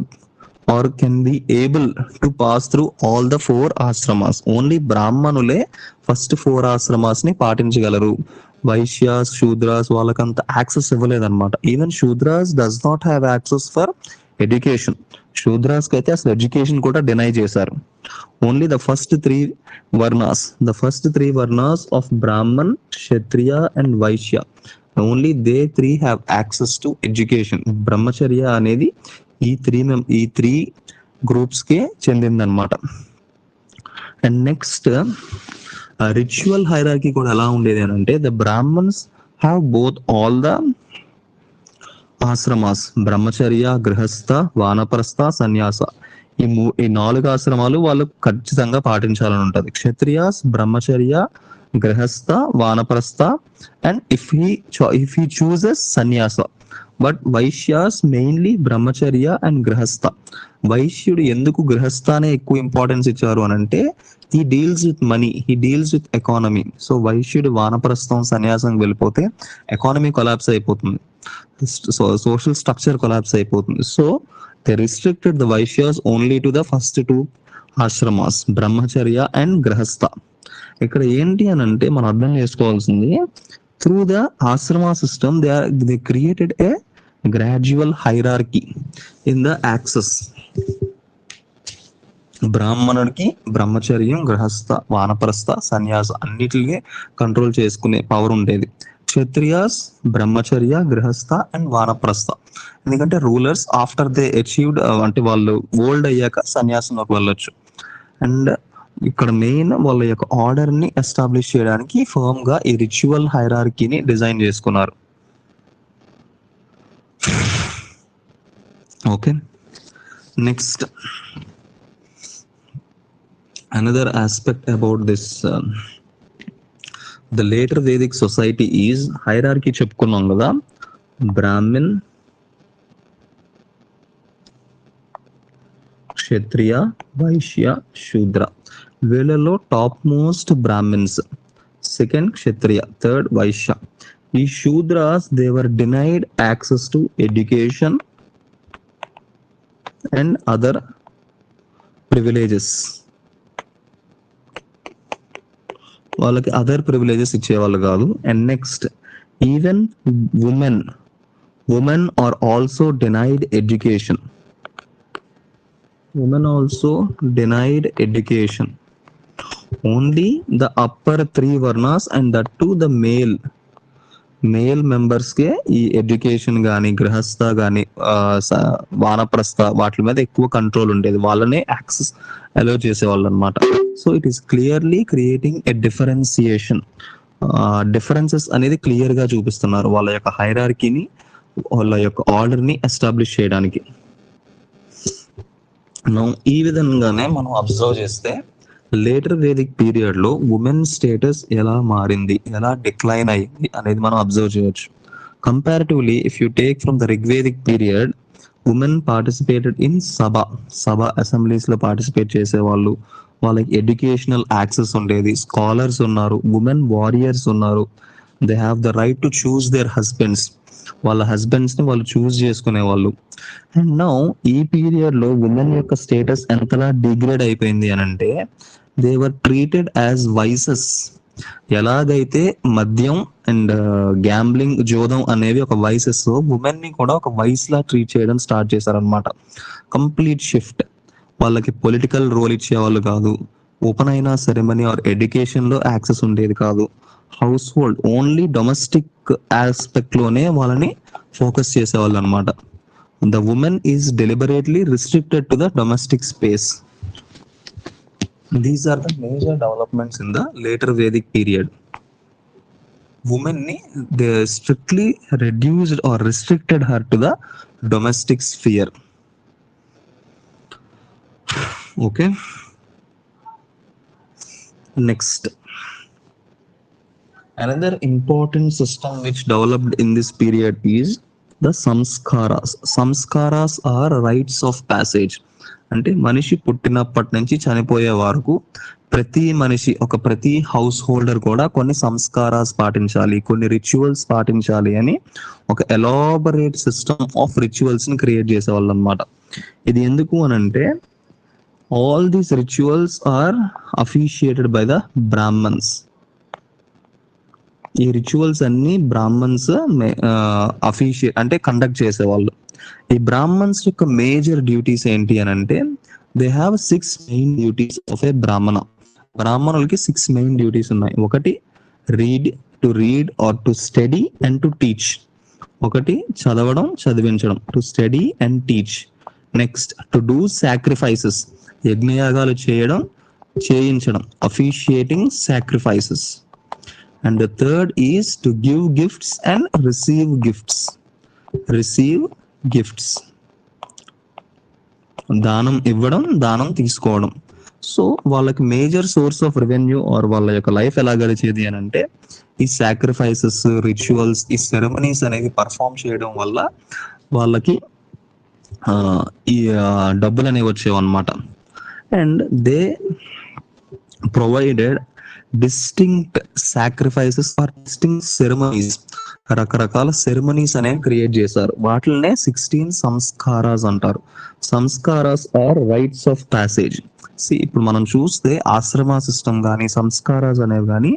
or can be able to pass through all the 4 ashramas. Only brahmanule first 4 ashramas ni పాటించగలరు. వైశ్యాస్, శూద్రాస్ వాళ్ళకంత access ఇవ్వలేదన్నమాట. Even Shudras does not have access for education. Shudras కి అయితే అసలు education కూడా deny చేశారు. Only the first 3 varnas of Brahman, Kshatriya and Vaishya, only they 3 have access to education. బ్రహ్మచర్య అనేది ఈ 3 గ్రూప్స్ కి చెందిందనమాట. అండ్ నెక్స్ట్ రిచువల్ హైరార్కీ కూడా ఎలా ఉండేది అని అంటే the Brahmans have both all the ashramas, brahmacharya, grihastha, వానప్రస్థ, సన్యాస. ఈ 4 ఆశ్రమాలు వాళ్ళు ఖచ్చితంగా పాటించాలని ఉంటది. Kshatriyas brahmacharya, grihastha, vanaprastha, and if he chooses sanyasa. But Vaishyas mainly brahmacharya and grihastha. వైశ్యుడు ఎందుకు గృహస్థానే ఎక్కువ ఇంపార్టెన్స్ ఇచ్చారు అని అంటే he deals with money, he deals with economy. So వైశ్యుడు వానప్రస్థం, సన్యాసం వెళ్ళిపోతే ఎకానమీ కొలాప్స్ అయిపోతుంది, సోషల్ స్ట్రక్చర్ కొలాప్స్ అయిపోతుంది. So they restricted the Vaishyas only to the first 2 ashramas, brahmacharya and grihastha. ఇక్కడ ఏంటి అని అంటే మనం అర్థం చేసుకోవాల్సింది through the ashrama system they created a gradual hierarchy in the access. బ్రాహ్మణుడికి బ్రహ్మచర్యం, గృహస్థ, వానప్రస్థ, సన్యాస అన్నిటిని కంట్రోల్ చేసుకునే పవర్ ఉండేది. క్షత్రియాస్ బ్రహ్మచర్య, గృహస్థ అండ్ వానప్రస్థ. ఎందుకంటే రూలర్స్ ఆఫ్టర్ దే అచీవ్డ్ అంటే వాళ్ళు ఓల్డ్ అయ్యాక సన్యాసంలోకి వెళ్ళొచ్చు. అండ్ ఇక్కడ మెయిన్ వాళ్ళ యొక్క ఆర్డర్ ని ఎస్టాబ్లిష్ చేయడానికి ఫర్మ్ గా ఈ రిచువల్ హైరార్కీని డిజైన్ చేసుకున్నారు. Okay, next another aspect about this the later Vedic society is hierarchy చెప్పుకున్నాం కదా. బ్రాహ్మణ్, క్షత్రియ, వైశ్య, శూద్ర. వీళ్ళలో top most Brahmins, second Kshatriya, third Vaishya. ఈ Shudras they were denied access to education and other privileges. వాళ్ళకి అదర్ ప్రివిలేజెస్ ఇచ్చేవాళ్ళు కాదు. And next even women are also denied education. Women also denied education. Only the upper 3 varnas and that too the male members కే ఈ education గానీ, గృహస్థ గానీ, వానప్రస్థ వాటి మీద ఎక్కువ కంట్రోల్ ఉండేది. వాళ్ళనే యాక్సెస్ అలో చేసేవాళ్ళు అనమాట. So it is clearly creating a differentiation. Differences అనేది క్లియర్ గా చూపిస్తున్నారు వాళ్ళ యొక్క హైరార్కీని, వాళ్ళ యొక్క ఆర్డర్ ని ఎస్టాబ్లిష్ చేయడానికి. ఈ విధంగానే మనం అబ్జర్వ్ చేస్తే లేటర్ వేదిక్ పీరియడ్ లో ఉమెన్ స్టేటస్ ఎలా మారింది, ఎలా డిక్లైన్ అయ్యింది అనేది మనం అబ్జర్వ్ చేయొచ్చు. Comparatively if you take from the Rigvedic period, women participated in Sabha assemblies లో పార్టిసిపేట్ చేసేవాళ్ళు. వాళ్ళకి ఎడ్యుకేషనల్ యాక్సెస్ ఉండేది. స్కాలర్స్ ఉన్నారు, ఉమెన్ వారియర్స్ ఉన్నారు. They have the right to choose their husbands. వాళ్ళ హస్బెండ్స్ ని వాళ్ళు చూస్ చేసుకునే వాళ్ళు. అండ్ నౌ ఈ పీరియడ్ లో ఉమెన్ యొక్క స్టేటస్ ఎంతలా డిగ్రేడ్ అయిపోయింది అని అంటే, they were treated as vices. ఎలాగైతే మద్యం అండ్ గ్యాంబ్లింగ్, జోదం అనేవి ఒక వైసెస్, ఉమెన్ ని కూడా ఒక వైస్ లా ట్రీట్ చేయడం స్టార్ట్ చేశారనమాట. Complete shift. వాళ్ళకి పొలిటికల్ రోల్ ఇచ్చేవాళ్ళు కాదు. ఓపెన్ సెరమనీ ఆర్ ఎడ్యుకేషన్ లో యాక్సెస్ ఉండేది కాదు. Household only domestic aspect లోనే వాళ్ళని ఫోకస్ చేసేవాళ్ళు అనమాట. The women is deliberately restricted to the domestic space. These are the major developments in the later Vedic period. Women ని they strictly reduced or restricted her to the domestic sphere. Okay, next. Another important system which developed in this period is the samskaras. Samskaras are rites of passage. అంటే మనిషి పుట్టినప్పటి నుంచి చనిపోయే వరకు ప్రతి house holder కూడా కొన్ని సంస్కారాస్ పాటించాలి, కొన్ని రిచువల్స్ పాటించాలి అని ఒక ఎలాబరేట్ సిస్టమ్ ఆఫ్ రిచువల్స్ ని క్రియేట్ చేసేవాళ్ళు అనమాట. ఇది ఎందుకు అని అంటే, all these rituals are officiated by the Brahmins. ఈ రిచువల్స్ అన్ని బ్రాహ్మణ్స్ అఫీషియేట్ అంటే కండక్ట్ చేసేవాళ్ళు. ఈ బ్రాహ్మణ్స్ యొక్క మేజర్ డ్యూటీస్ ఏంటి అని అంటే, they have 6 main duties of a Brahmana. బ్రాహ్మణులకి 6 మెయిన్ డ్యూటీస్ ఉన్నాయి. ఒకటి to read or to study and to teach. ఒకటి చదవడం, చదివించడం, to study and teach. Next to do sacrifices, యజ్ఞయాగాలు చేయించడం, officiating sacrifices. And the third is to give gifts and receive gifts. దానం ఇవ్వడం, దానం తీసుకోవడం. సో వాళ్ళకి major source of revenue or వాళ్ళ యొక్క లైఫ్ ఎలా గడిచేది అని అంటే, ఈ సాక్రిఫైసెస్, రిచువల్స్, ఈ సెరమనీస్ అనేవి పర్ఫామ్ చేయడం వల్ల వాళ్ళకి ఈ డబ్బులు అనేవి వచ్చేవి అనమాట. And they provided distinct sacrifices for distinct ceremonies. రకరకాల సెరమనీస్ అనేవి క్రియేట్ చేశారు. వాటినే 16 సంస్కారాస్ అంటారు. Samskaras are rites of passage. ఇప్పుడు మనం చూస్తే ఆశ్రమ సిస్టమ్ కానీ సంస్కారాస్ అనేవి కానీ,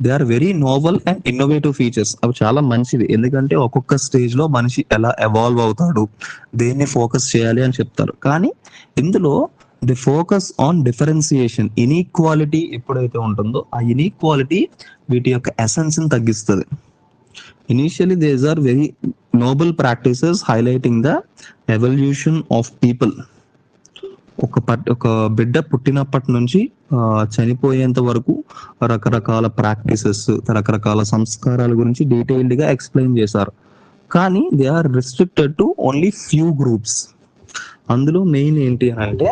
they are very novel and innovative features. అవి చాలా మంచివి. ఎందుకంటే ఒక్కొక్క స్టేజ్ లో మనిషి ఎలా ఎవాల్వ్ అవుతాడు, దేన్ని ఫోకస్ చేయాలి అని చెప్తారు. కానీ ఇందులో the focus on differentiation. Inequality ఎప్పుడైతే ఉంటుందో, ఆ ఇన్ఈక్వాలిటీ వీటి యొక్క ఎసెన్స్ ని తగ్గిస్తుంది. Initially these are very noble practices highlighting the evolution of people. ఒక బిడ్డ పుట్టినప్పటి నుంచి చనిపోయేంత వరకు రకరకాల ప్రాక్టీసెస్, రకరకాల సంస్కారాల గురించి డీటెయిల్డ్ గా ఎక్స్ప్లెయిన్ చేశారు. కానీ they are restricted to only few groups. అందులో మెయిన్ ఏంటి అని అంటే,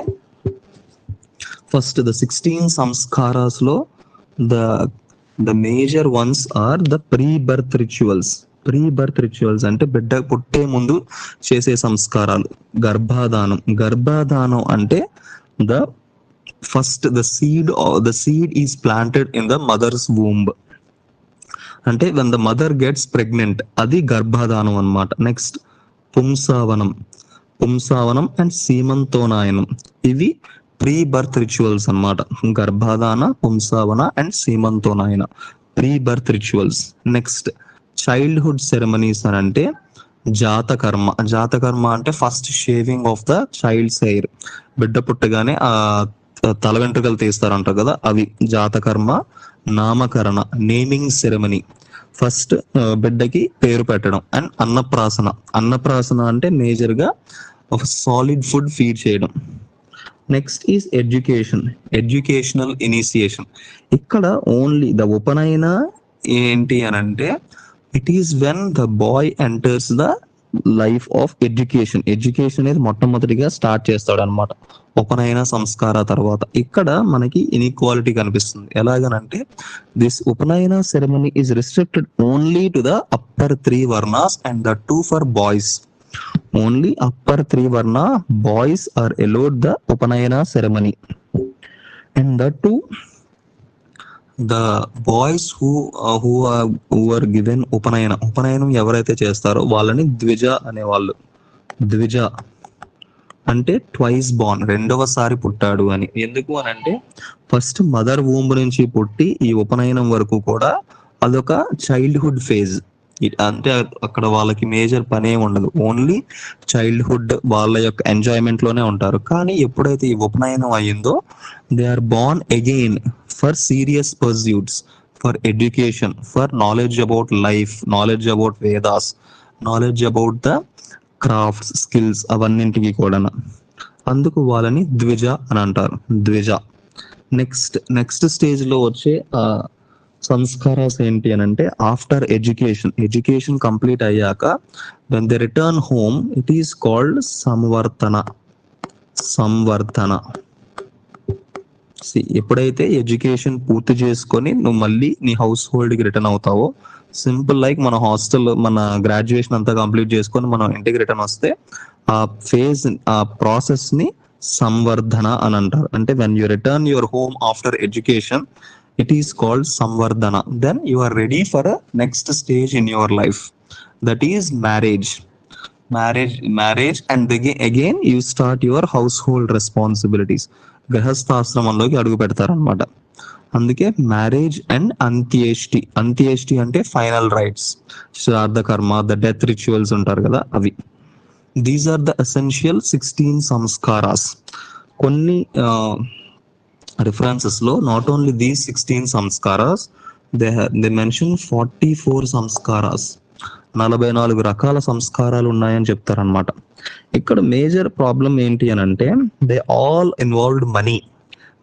ఫస్ట్ ద 16 సంస్కారాస్ లో the major ones are the pre birth rituals. అంటే బిడ్డ పుట్టే ముందు చేసే సంస్కారాలు. గర్భాధానం అంటే the seed is planted in the mother's womb. అంటే when the mother gets pregnant, అది గర్భాధానం అన్నమాట. నెక్స్ట్ పుంసావనం అండ్ సీమంతోనాయనం. ఇవి ప్రీ బర్త్ రిచువల్స్ అన్నమాట. గర్భాధాన, పుంసావన అండ్ సీమంతోనాయన pre birth rituals. Next childhood ceremonies అని అంటే జాతకర్మ అంటే first shaving of the child's hair. బిడ్డ పుట్టగానే ఆ తల వెంట్రుకలు తీస్తారంట కదా, అవి Jatakarma. Namakarana, naming ceremony, first బిడ్డకి పేరు పెట్టడం. అండ్ అన్నప్రాసన అంటే మేజర్ గా ఒక సాలిడ్ ఫుడ్ ఫీడ్ చేయడం. Next is educational initiation. ఇక్కడ ఓన్లీ ద ఉపనయన ఏంటి అని అంటే, it is when the boy enters the life of education. Education అనేది మొట్టమొదటిగా స్టార్ట్ చేస్తాడు అనమాట ఉపనయన సంస్కార తర్వాత. ఇక్కడ మనకి ఇన్ఈక్వాలిటీ కనిపిస్తుంది. ఎలాగనంటే, this upanayana ceremony is restricted only to the upper 3 varnas and the 2 for boys. Only upper 3 varna boys are allowed the upanayana ceremony. And that to the boys who are given ఉపనయనం ఎవరైతే చేస్తారో వాళ్ళని ద్విజ అనేవాళ్ళు. ద్విజ అంటే ట్వైస్ బార్న్, రెండవసారి పుట్టాడు అని. ఎందుకు అని అంటే ఫస్ట్ మదర్ వూంబ్ నుంచి పుట్టి ఈ ఉపనయనం వరకు కూడా అదొక చైల్డ్హుడ్ ఫేజ్. అంటే అక్కడ వాళ్ళకి మేజర్ పనే ఉండదు, ఓన్లీ చైల్డ్హుడ్ వాళ్ళ యొక్క ఎంజాయ్మెంట్ లోనే ఉంటారు. కానీ ఎప్పుడైతే ఈ ఉపనయనం అయ్యిందో they are born again for serious pursuits, for education, for knowledge about life, knowledge about Vedas, knowledge about the crafts, skills, అవన్నింటికి కూడా. అందుకు వాళ్ళని ద్విజ అని అంటారు, ద్విజ. నెక్స్ట్ స్టేజ్ లో వచ్చే సంస్కారాస్ ఏంటి అని అంటే ఆఫ్టర్ ఎడ్యుకేషన్ కంప్లీట్ అయ్యాక when they return home it is called samvardhana. ఎప్పుడైతే ఎడ్యుకేషన్ పూర్తి చేసుకొని నువ్వు మళ్ళీ నీ హౌస్ హోల్డ్ కి రిటర్న్ అవుతావో, సింపుల్ లైక్ మన హాస్టల్ మన గ్రాడ్యుయేషన్ అంతా కంప్లీట్ చేసుకొని మనం ఇంటికి రిటర్న్ వస్తే ఆ ఫేజ్, ఆ ప్రాసెస్ ని సంవర్ధన అని అంటారు. అంటే when you return your home after education it is called samvardhana. Then you are ready for a next stage in your life, that is marriage. And again you start your household responsibilities. గ్రహస్థాశ్రమంలోకి అడుగు పెడతారనమాట. అందుకే marriage and అంత్యేష్టి అంటే final rights, శ్రాద్ధ కర్మ, the death rituals ఉంటారు కదా అవి. These are the essential 16 Samskaras. కొన్ని references లో not only these 16 samskaras, they mention 44 samskaras. 44 రకాల సంస్కారాలు ఉన్నాయని చెప్తారనమాట. ఇక్కడ మేజర్ ప్రాబ్లం ఏంటి అని అంటే దే ఆల్ ఇన్వాల్వ్డ్ మనీ.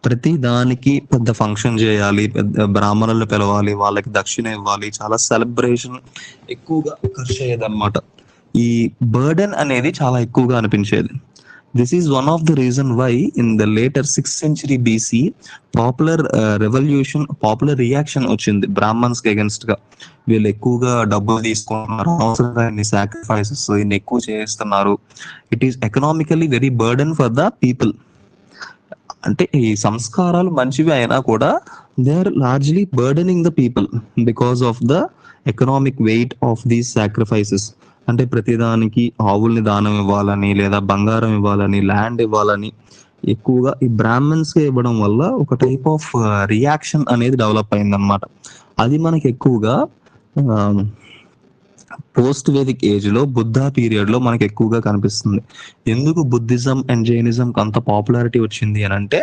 ప్రతి దానికి పెద్ద ఫంక్షన్ చేయాలి, పెద్ద బ్రాహ్మణులను పిలవాలి, వాళ్ళకి దక్షిణ ఇవ్వాలి, చాలా సెలబ్రేషన్ ఎక్కువగా ఖర్చు అయ్యేది అనమాట. ఈ బర్డెన్ అనేది చాలా ఎక్కువగా అనిపించేది. This is one of the reason why in the later 6th century BC popular reaction వచ్చింది బ్రాహ్మణ్స్ కి అగెన్స్ట్ గా. వీళ్ళు ఎక్కువగా డబ్బులు తీసుకుంటున్నారు, అనవసరంగా ఇన్ని సాక్రిఫైసెస్ ఇన్ని ఎక్కువ చేస్తున్నారు. It is economically very burden for the people. అంటే ఈ సంస్కారాలు మంచివి అయినా కూడా they are largely burdening the people because of the economic weight of these sacrifices. అంటే ప్రతిదానికి ఆవుల్ని దానం ఇవ్వాలని, లేదా బంగారం ఇవ్వాలని, ల్యాండ్ ఇవ్వాలని ఎక్కువగా ఈ బ్రాహ్మణ్స్ ఇవ్వడం వల్ల ఒక టైప్ ఆఫ్ రియాక్షన్ అనేది డెవలప్ అయిందనమాట. అది మనకి ఎక్కువగా పోస్ట్ వేదిక్ ఏజ్ లో, బుద్ధ పీరియడ్ లో మనకి ఎక్కువగా కనిపిస్తుంది. ఎందుకు బుద్ధిజం అండ్ జైనిజం అంత పాపులారిటీ వచ్చింది అని అంటే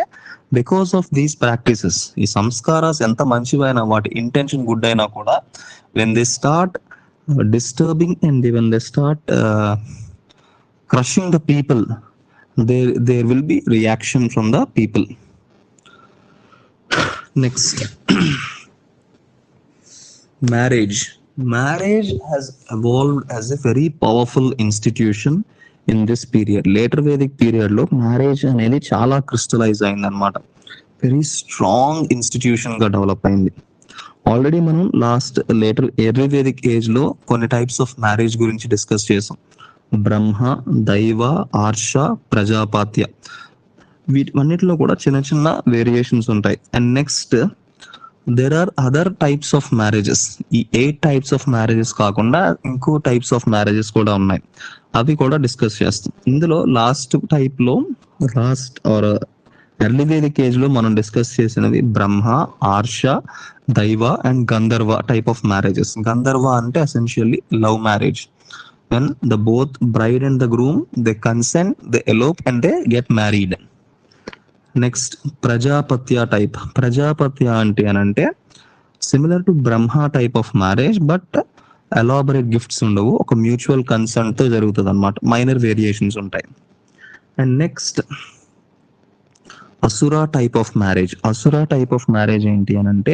బికాస్ ఆఫ్ దీస్ ప్రాక్టీసెస్. ఈ సంస్కారాస్ ఎంత మంచివైనా, వాటి ఇంటెన్షన్ గుడ్ అయినా కూడా when they start disturbing and when they start crushing the people, there will be reaction from the people. Next, marriage has evolved as a very powerful institution in this period. Later Vedic period lo marriage anedi chaala crystallize ayindi anamata. Very strong institution ga develop ayindi. Already మనం later early Vedic age లో కొన్ని types of marriage గురించి discuss చేసాం. బ్రహ్మ, దైవ, ఆర్ష, ప్రజాపాత్య, వీటన్నిటిలో కూడా చిన్న చిన్న వేరియేషన్స్ ఉంటాయి. And next there are other types of marriages. ఈ 8 టైప్స్ ఆఫ్ మ్యారేజెస్ కాకుండా ఇంకో టైప్స్ ఆఫ్ మ్యారేజెస్ కూడా ఉన్నాయి, అవి కూడా డిస్కస్ చేస్తాం. ఇందులో లాస్ట్ ఎర్లీ వేదిక్ ఏజ్ లో మనం డిస్కస్ చేసినవి Brahma, Arsha, Daiva and Gandharva type of marriages. గంధర్వ అంటే essentially love marriage. When the both bride and the groom they consent, they elope and they get married. Next Prajapatya type. ప్రజాపత్య అంటే similar to Brahma type of marriage, but elaborate gifts ఉండవు, ఒక mutual consent తో జరుగుతుంది అనమాట. Minor variations ఉంటాయి. And next Asura type of marriage. Asura type of marriage ఏంటి అని అంటే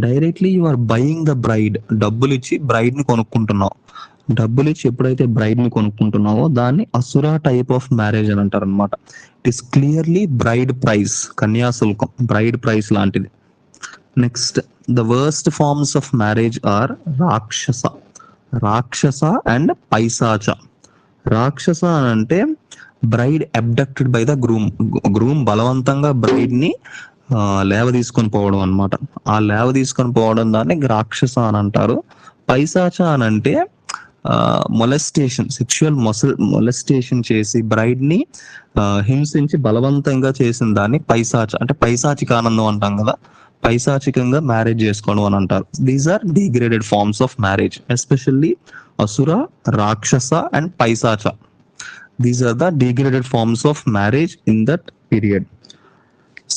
directly you are buying the bride. డబ్బులు ఇచ్చి బ్రైడ్ ని కొనుక్కుంటున్నావు. డబ్బులు ఇచ్చి ఎప్పుడైతే బ్రైడ్ ని కొనుక్కుంటున్నావో దాన్ని అసురా టైప్ ఆఫ్ మ్యారేజ్ అని అంటారు అనమాట. It is clearly bride price, కన్యాశుల్కం, బ్రైడ్ ప్రైస్ లాంటిది. Next the worst forms of marriage are Rakshasa and Paishacha. Rakshasa అని అంటే bride abducted by the groom బలవంతంగా బ్రైడ్ ని లేవ తీసుకొని పోవడం అన్నమాట. ఆ లేవ తీసుకొని పోవడం దాన్ని రాక్షస అని అంటారు. పైశాచ అని అంటే మొలెస్టేషన్, సెక్షువల్ మొలెస్టేషన్ చేసి బ్రైడ్ ని హింసించి బలవంతంగా చేసిన దాన్ని పైశాచ అంటే పైశాచిక ఆనందం అంటాం కదా, పైశాచికంగా మ్యారేజ్ చేసుకోవడం అని అంటారు. These are degraded forms of marriage, especially Asura, Rakshasa and Paishacha. These are the degraded forms of marriage in that period.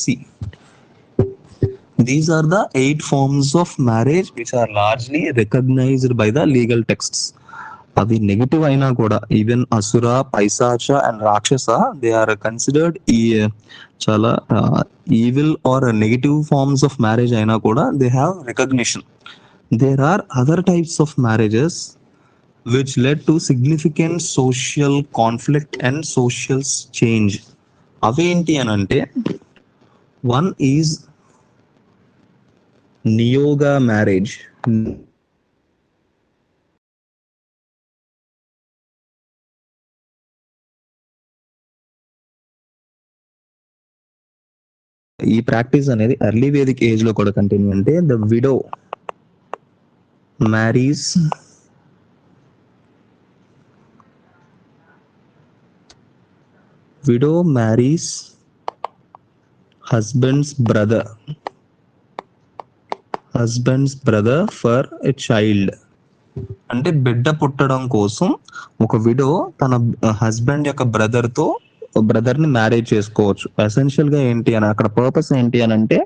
See, these are the 8 forms of marriage which are largely recognized by the legal texts. అవి negative అయినా కూడా, even Asura, Paishacha and Rakshasa, they are considered చాలా evil or negative forms of marriage అయినా కూడా they have recognition. There are other types of marriages which led to significant social conflict and social change. అవేంటి అని అంటే, one is నియోగా marriage. ఈ practice అనేది early Vedic age లో కూడా continue. అంటే the widow marries husband's brother for a child. అంటే బిడ్డ పుట్టడం కోసం ఒక విడో తన హస్బెండ్ యొక్క బ్రదర్ ని మ్యారేజ్ చేసుకోవచ్చు. ఎసెన్షియల్ గా ఏంటి అని, అక్కడ పర్పస్ ఏంటి అని అంటే,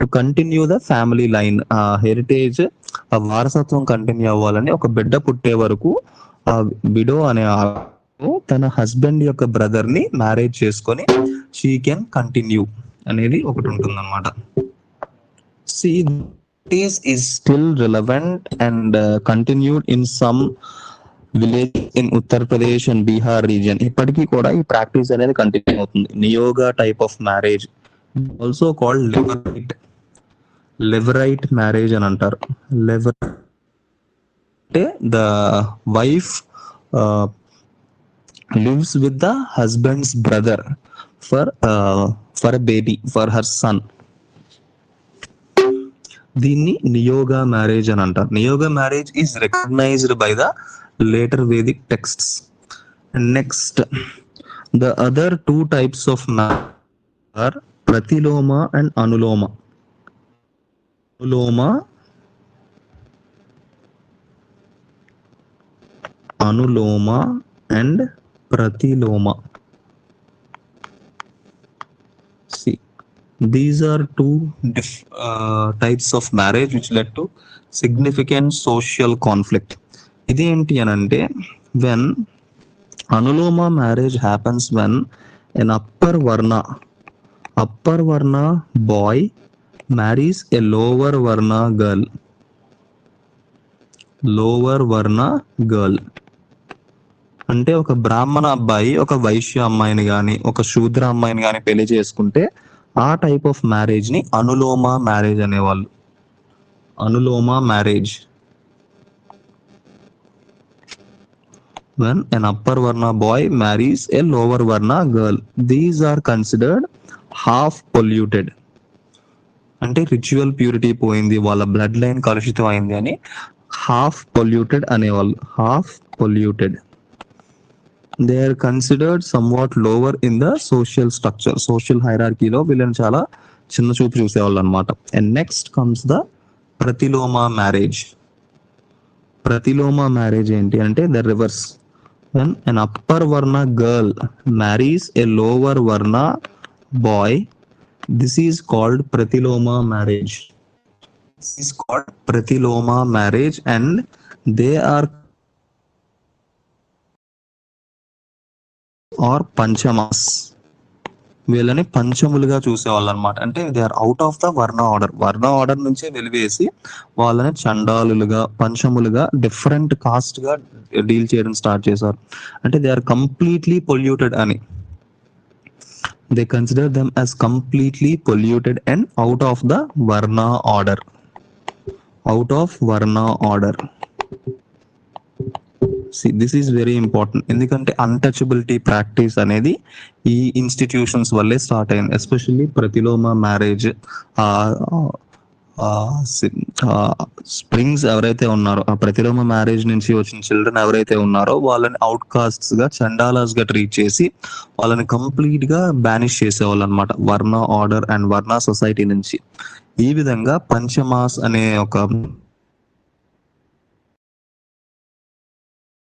to continue the family line, ఆ హెరిటేజ్, ఆ వారసత్వం కంటిన్యూ అవ్వాలని. ఒక బిడ్డ పుట్టే వరకు ఆ విడో అనే తన హస్బెండ్ యొక్క బ్రదర్ ని మ్యారేజ్ చేసుకొని షీ కెన్ కంటిన్యూ అనేది ఒకటి ఉంటుంది అనమాట. సి is still relevant and continued in some village in Uttar Pradesh and Bihar region. ఇప్పటికీ కూడా ఈ ప్రాక్టీస్ అనేది కంటిన్యూ అవుతుంది. Niyoga type of marriage, also called levirate marriage అని అంటారు. అంటే the wife lives with the husband's brother for a baby, for her son. దీన్ని నియోగా marriage అని అంటారు. Niyoga marriage is recognised by the later Vedic texts. Next, the other 2 types of marriage are Pratiloma and Anuloma. Anuloma and pratiloma. See, these are 2 types of marriage which led to significant social conflict. ఇది ఏంటి అని అంటే, when anuloma marriage happens when an upper varna boy marries a lower varna girl. అంటే ఒక బ్రాహ్మణ అబ్బాయి ఒక వైశ్య అమ్మాయిని గాని, ఒక శూద్ర అమ్మాయిని గాని పెళ్లి చేసుకుంటే ఆ టైప్ ఆఫ్ మ్యారేజ్ ని అనులోమ మ్యారేజ్ అనేవాళ్ళు. Anulom marriage. when an upper varna boy marries a lower varna girl, these are considered half polluted. అంటే రిచువల్ ప్యూరిటీ పోయింది, వాళ్ళ బ్లడ్ లైన్ కలుషితం అయింది అని హాఫ్ పొల్యూటెడ్ అనేవాళ్ళు. Half polluted. They are considered somewhat lower in the social structure. Social హైరార్కీలో వీళ్ళని చాలా చిన్న చూపు చూసేవాళ్ళు అనమాట. And next comes the Pratiloma marriage. Pratiloma marriage ఏంటి అంటే the reverse. when an upper varna girl marries a lower varna boy, this is called pratiloma marriage. This is called pratiloma marriage and they are or panchamas. వీళ్ళని పంచములుగా చూసేవాళ్ళు అనమాట. అంటే they are out of the varna order నుంచే వెలివేసి వాళ్ళని చండాలులుగా, పంచములుగా, different caste గా డీల్ చేయడం స్టార్ట్ చేశారు. అంటే దే ఆర్ కంప్లీట్లీ పొల్యూటెడ్ అని. They consider them as completely polluted and out of the varna order. This is very important. ఎందుకంటే అన్టచబిలిటీ ప్రాక్టీస్ అనేది ఈ ఇన్స్టిట్యూషన్స్ వల్లే స్టార్ట్ అయింది. ఎస్పెషల్లీ ప్రతిలోమ మ్యారేజ్, స్ప్రింగ్స్ ఎవరైతే ఉన్నారో, ఆ ప్రతిలోమ మ్యారేజ్ నుంచి వచ్చిన చిల్డ్రన్ ఎవరైతే ఉన్నారో వాళ్ళని అవుట్ కాస్ట్స్ గా, చండాలాస్ గా ట్రీట్ చేసి వాళ్ళని కంప్లీట్ గా బ్యానిష్ చేసేవాళ్ళు అనమాట, వర్ణ ఆర్డర్ అండ్ వర్ణ సొసైటీ నుంచి. ఈ విధంగా పంచమాస్ అనే ఒక